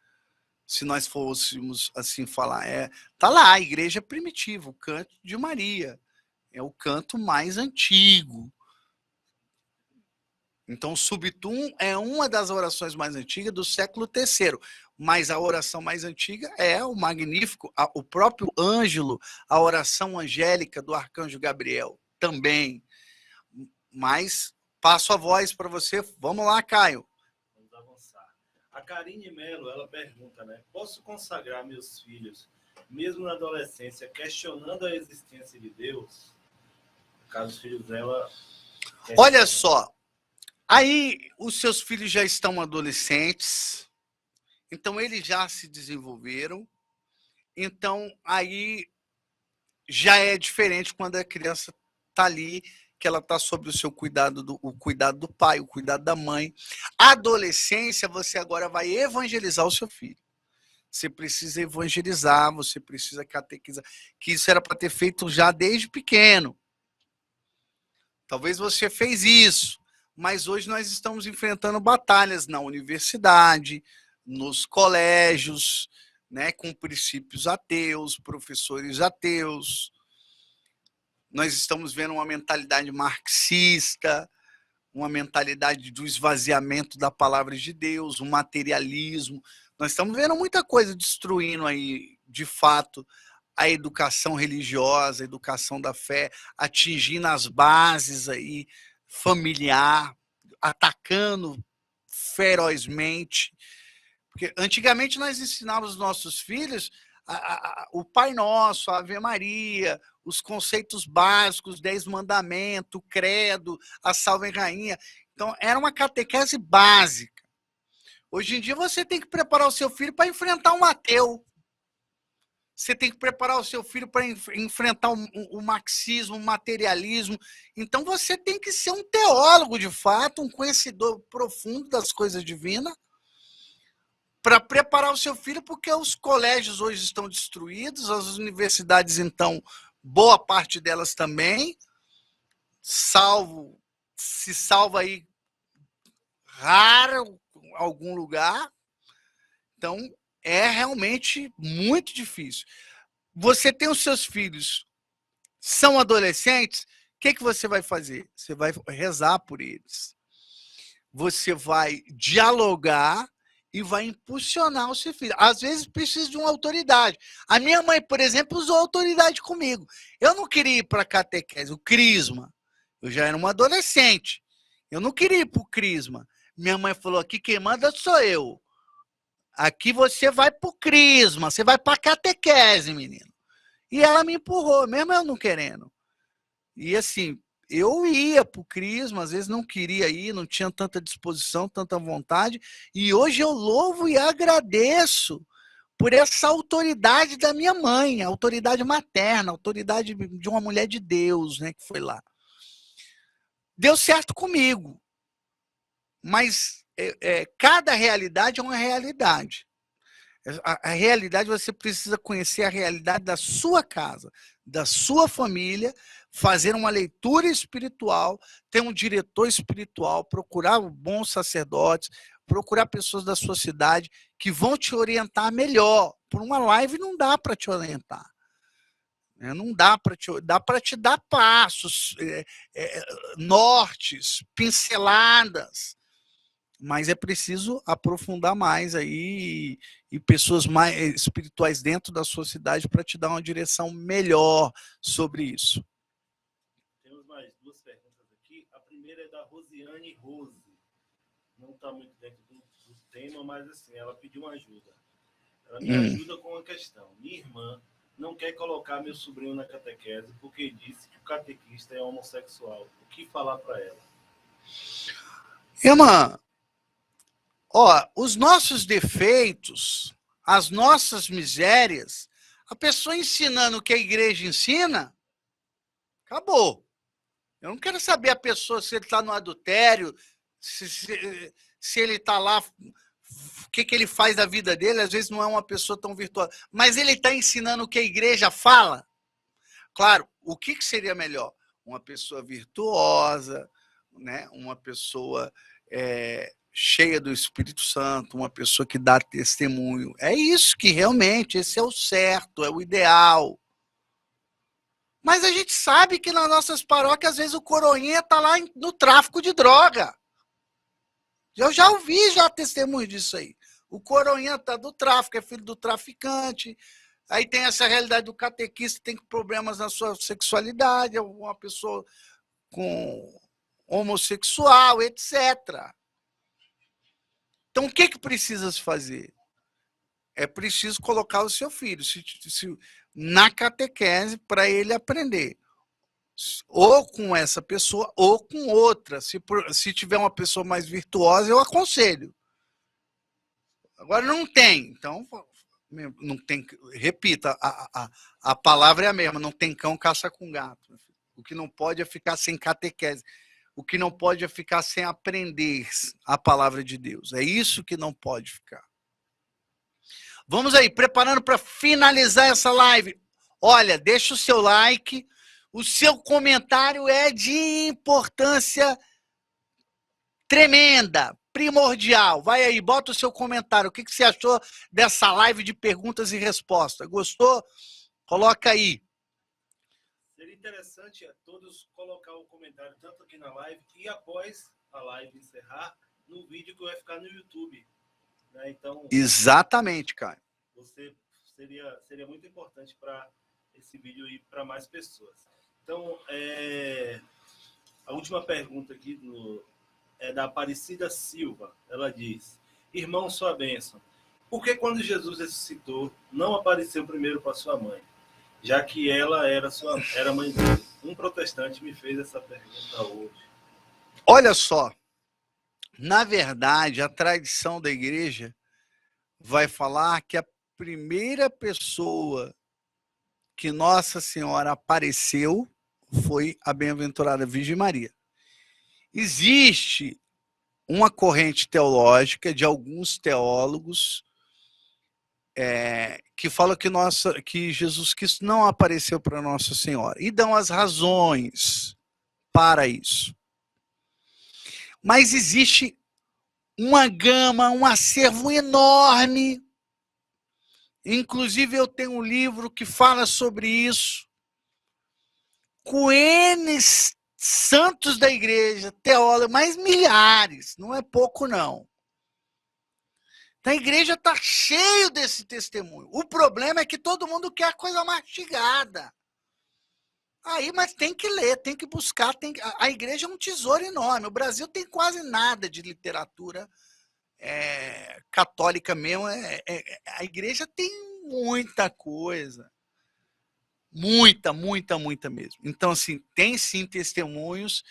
Se nós fôssemos assim falar, tá lá, a igreja primitiva, o canto de Maria. É o canto mais antigo. Então, o Subtum é uma das orações mais antigas do século III. Mas a oração mais antiga é o Magnífico, o próprio Ângelo, a oração angélica do Arcanjo Gabriel também. Mas passo a voz para você. Vamos lá, Caio. Vamos avançar. A Karine Melo, ela pergunta, né? Posso consagrar meus filhos, mesmo na adolescência, questionando a existência de Deus? No caso, os filhos dela... Olha só. Aí, os seus filhos já estão adolescentes. Então, eles já se desenvolveram. Então, aí já é diferente quando a criança está ali, que ela está sob o seu cuidado, o cuidado do pai, o cuidado da mãe. A adolescência, você agora vai evangelizar o seu filho. Você precisa evangelizar, você precisa catequizar, que isso era para ter feito já desde pequeno. Talvez você fez isso, mas hoje nós estamos enfrentando batalhas na universidade, nos colégios, né, com princípios ateus, professores ateus. Nós estamos vendo uma mentalidade marxista, uma mentalidade do esvaziamento da palavra de Deus, o materialismo. Nós estamos vendo muita coisa destruindo aí, de fato, a educação religiosa, a educação da fé, atingindo as bases aí, familiar, atacando ferozmente. Porque antigamente nós ensinávamos os nossos filhos o Pai Nosso, a Ave Maria, os conceitos básicos, 10 mandamentos, o credo, a Salve Rainha. Então, era uma catequese básica. Hoje em dia, você tem que preparar o seu filho para enfrentar um ateu. Você tem que preparar o seu filho para enfrentar o marxismo, o materialismo. Então, você tem que ser um teólogo, de fato, um conhecedor profundo das coisas divinas, para preparar o seu filho, porque os colégios hoje estão destruídos, as universidades, então, boa parte delas também, se salva aí raro algum lugar. Então, é realmente muito difícil. Você tem os seus filhos, são adolescentes, o que você vai fazer? Você vai rezar por eles. Você vai dialogar e vai impulsionar o seu filho. Às vezes precisa de uma autoridade. A minha mãe, por exemplo, usou autoridade comigo. Eu não queria ir para a catequese, o crisma. Eu já era uma adolescente. Eu não queria ir para o crisma. Minha mãe falou, aqui quem manda sou eu. Aqui você vai para o crisma, você vai para a catequese, menino. E ela me empurrou, mesmo eu não querendo. E assim, eu ia para o crisma, às vezes não queria ir, não tinha tanta disposição, tanta vontade. E hoje eu louvo e agradeço por essa autoridade da minha mãe, a autoridade materna, a autoridade de uma mulher de Deus, né, que foi lá. Deu certo comigo. Mas cada realidade é uma realidade. A realidade, você precisa conhecer a realidade da sua casa, da sua família, fazer uma leitura espiritual, ter um diretor espiritual, procurar bons sacerdotes, procurar pessoas da sua cidade que vão te orientar melhor. Por uma live não dá para te orientar. Não dá para te dar passos, nortes, pinceladas. Mas é preciso aprofundar mais aí e pessoas mais espirituais dentro da sua cidade para te dar uma direção melhor sobre isso. Temos mais duas perguntas aqui. A primeira é da Rosiane Rose. Não está muito dentro do tema, mas assim, ela pediu uma ajuda. Ela me ajuda com uma questão. Minha irmã não quer colocar meu sobrinho na catequese porque disse que o catequista é homossexual. O que falar para ela? Irmã, ó, os nossos defeitos, as nossas misérias, a pessoa ensinando o que a igreja ensina, acabou. Eu não quero saber a pessoa se ele está no adultério, se ele está lá, o que ele faz da vida dele, às vezes não é uma pessoa tão virtuosa, mas ele está ensinando o que a igreja fala. Claro, o que seria melhor? Uma pessoa virtuosa, né? Uma pessoa cheia do Espírito Santo, uma pessoa que dá testemunho. É isso que realmente, esse é o certo, é o ideal. Mas a gente sabe que nas nossas paróquias, às vezes o coroinha está lá no tráfico de droga. Eu já ouvi testemunho disso aí. O coroinha está do tráfico, é filho do traficante. Aí tem essa realidade do catequista, tem problemas na sua sexualidade, é uma pessoa com homossexual, etc. Então, o que precisa se fazer? É preciso colocar o seu filho na catequese para ele aprender. Ou com essa pessoa, ou com outra. Se tiver uma pessoa mais virtuosa, eu aconselho. Agora não tem. Então, não tem. Repita, a palavra é a mesma. Não tem cão, caça com gato. O que não pode é ficar sem catequese. O que não pode é ficar sem aprender a palavra de Deus. É isso que não pode ficar. Vamos aí, preparando para finalizar essa live. Olha, deixa o seu like. O seu comentário é de importância tremenda, primordial. Vai aí, bota o seu comentário. O que você achou dessa live de perguntas e respostas? Gostou? Coloca aí. Seria interessante a todos colocar o comentário tanto aqui na live e após a live encerrar no vídeo que vai ficar no YouTube. Né? Então, exatamente, cara. Seria muito importante para esse vídeo ir para mais pessoas. Então, a última pergunta aqui é da Aparecida Silva. Ela diz: irmão, sua bênção. Por que quando Jesus ressuscitou, não apareceu primeiro para sua mãe? Já que ela era mãe dele. Um protestante me fez essa pergunta hoje. Olha só. Na verdade, a tradição da igreja vai falar que a primeira pessoa que Nossa Senhora apareceu foi a bem-aventurada Virgem Maria. Existe uma corrente teológica de alguns teólogos que fala que Jesus Cristo não apareceu para Nossa Senhora e dão as razões para isso. Mas existe uma gama, um acervo enorme. Inclusive, eu tenho um livro que fala sobre isso, com N santos da igreja, teólogos, mas milhares, não é pouco, não. Então, a igreja está cheio desse testemunho. O problema é que todo mundo quer a coisa mastigada. Aí, mas tem que ler, tem que buscar. A igreja é um tesouro enorme. O Brasil tem quase nada de literatura católica mesmo. A igreja tem muita coisa. Muita mesmo. Então, assim, tem sim testemunhos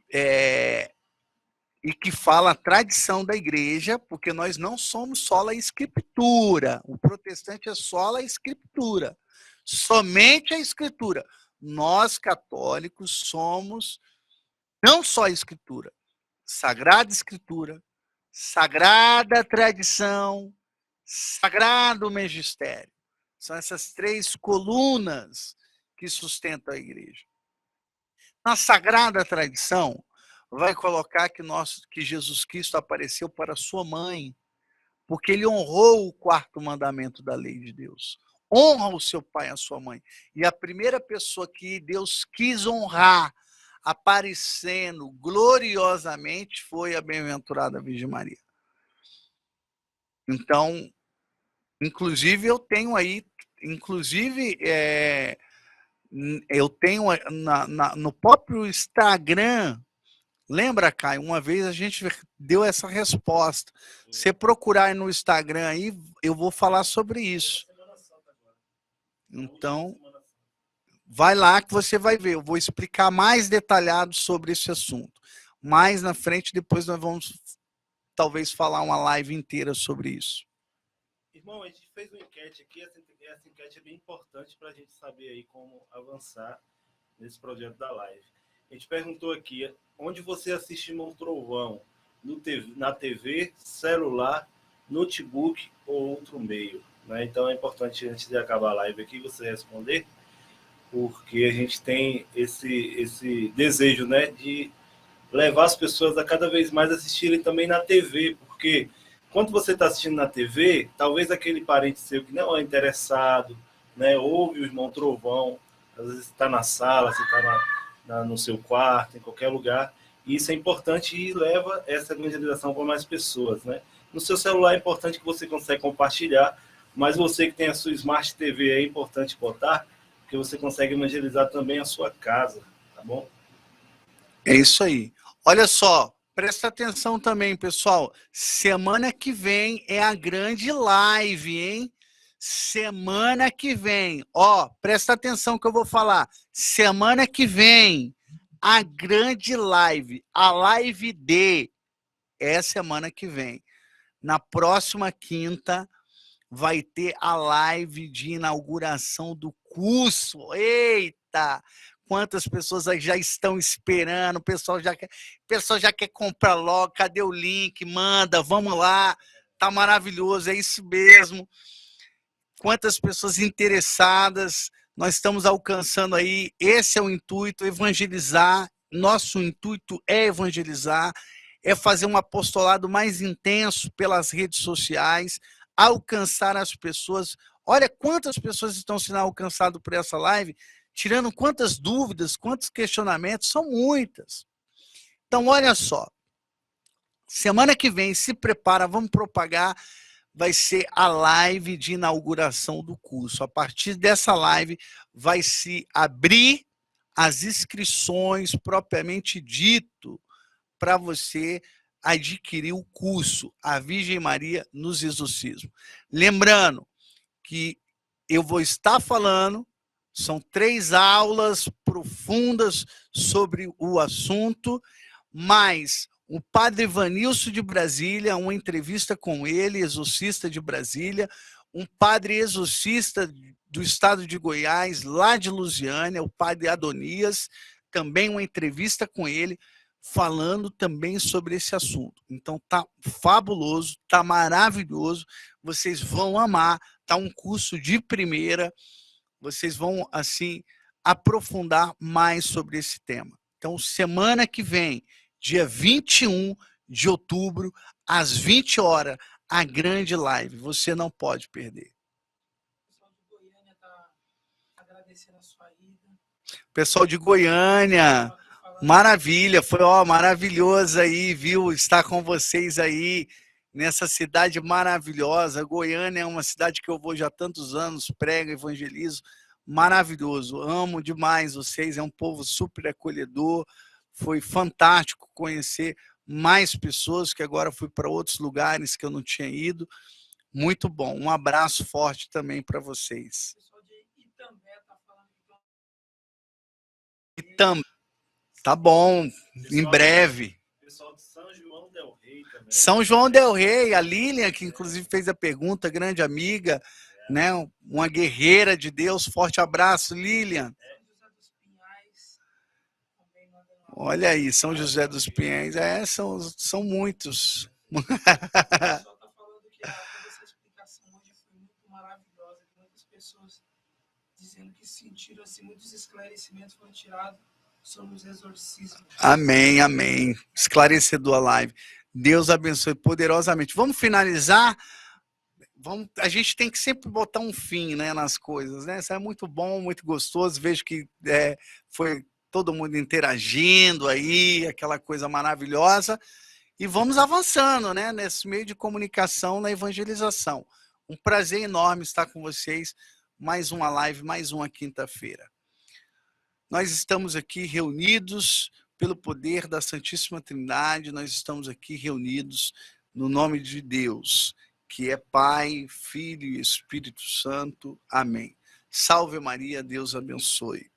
e que fala a tradição da igreja, porque nós não somos sola a escritura. O protestante é sola a escritura. Somente a escritura. Nós, católicos, somos não só a escritura, sagrada escritura, sagrada tradição, sagrado magistério. São essas três colunas que sustentam a igreja. Na sagrada tradição, vai colocar que Jesus Cristo apareceu para sua mãe, porque ele honrou o quarto mandamento da lei de Deus. Honra o seu pai e a sua mãe. E a primeira pessoa que Deus quis honrar, aparecendo gloriosamente, foi a bem-aventurada Virgem Maria. Então, inclusive, eu tenho aí, no próprio Instagram. Lembra, Caio? Uma vez a gente deu essa resposta. Você procurar aí no Instagram aí, eu vou falar sobre isso. Então, vai lá que você vai ver. Eu vou explicar mais detalhado sobre esse assunto. Mais na frente, depois nós vamos talvez falar uma live inteira sobre isso. Irmão, a gente fez uma enquete aqui. Essa enquete é bem importante para a gente saber aí como avançar nesse projeto da live. A gente perguntou aqui, onde você assiste Irmão Trovão? Na TV, celular, notebook ou outro meio? Né? Então é importante, antes de acabar a live aqui, você responder, porque a gente tem esse desejo, né, de levar as pessoas a cada vez mais assistirem também na TV, porque quando você está assistindo na TV, talvez aquele parente seu que não é interessado, né, ouve o Irmão Trovão, às vezes está na sala, você está no seu quarto, em qualquer lugar, e isso é importante e leva essa evangelização para mais pessoas, né? No seu celular é importante que você consiga compartilhar, mas você que tem a sua Smart TV é importante botar, porque você consegue evangelizar também a sua casa, tá bom? É isso aí. Olha só, presta atenção também, pessoal. Semana que vem é a grande live, hein? Semana que vem. Ó, presta atenção que eu vou falar. Semana que vem, a grande live. A live D é semana que vem. Na próxima quinta, vai ter a live de inauguração do curso. Eita! Quantas pessoas já estão esperando, o pessoal já quer comprar logo, cadê o link? Manda, vamos lá, tá maravilhoso, é isso mesmo. Quantas pessoas interessadas, nós estamos alcançando aí, esse é o intuito, evangelizar, nosso intuito é evangelizar, é fazer um apostolado mais intenso pelas redes sociais, alcançar as pessoas. Olha quantas pessoas estão sendo alcançadas por essa live, tirando quantas dúvidas, quantos questionamentos, são muitas. Então, olha só, semana que vem, se prepara, vamos propagar, vai ser a live de inauguração do curso. A partir dessa live, vai se abrir as inscrições, propriamente dito, para você adquirir o curso A Virgem Maria nos Exorcismos. Lembrando que eu vou estar falando, são 3 aulas profundas sobre o assunto, mais o padre Vanilson de Brasília, uma entrevista com ele, exorcista de Brasília, um padre exorcista do estado de Goiás, lá de Lusiânia, o padre Adonias, também uma entrevista com ele, falando também sobre esse assunto. Então tá fabuloso, tá maravilhoso, vocês vão amar, tá um curso de primeira, vocês vão assim aprofundar mais sobre esse tema. Então semana que vem, dia 21 de outubro, às 20 horas, a grande live, você não pode perder. O pessoal de Goiânia está agradecendo a sua ida. Pessoal de Goiânia, maravilha, foi maravilhoso aí, viu, estar com vocês aí nessa cidade maravilhosa. Goiânia é uma cidade que eu vou já há tantos anos, prego, evangelizo, maravilhoso, amo demais vocês, é um povo super acolhedor, foi fantástico conhecer mais pessoas, que agora fui para outros lugares que eu não tinha ido, muito bom, um abraço forte também para vocês. O pessoal de Itambé está falando que Tá bom, em breve. Pessoal de São João del Rei também. São João del Rei, a Lilian, que inclusive fez a pergunta, grande amiga, né? Uma guerreira de Deus. Forte abraço, Lilian. São José dos Pinhais também mandando Olha aí, São José dos Pinhais. São muitos. O pessoal está falando que toda essa explicação hoje foi muito maravilhosa. Que muitas pessoas dizendo que sentiram assim, muitos esclarecimentos foram tirados sobre os exorcismos. Amém, amém. Esclarecedor a live. Deus abençoe poderosamente. Vamos finalizar? A gente tem que sempre botar um fim, né, nas coisas, né? Isso é muito bom, muito gostoso. Vejo que foi todo mundo interagindo aí, aquela coisa maravilhosa. E vamos avançando, né, nesse meio de comunicação, na evangelização. Um prazer enorme estar com vocês. Mais uma live, mais uma quinta-feira. Nós estamos aqui reunidos pelo poder da Santíssima Trindade, nós estamos aqui reunidos no nome de Deus, que é Pai, Filho e Espírito Santo. Amém. Salve Maria, Deus abençoe.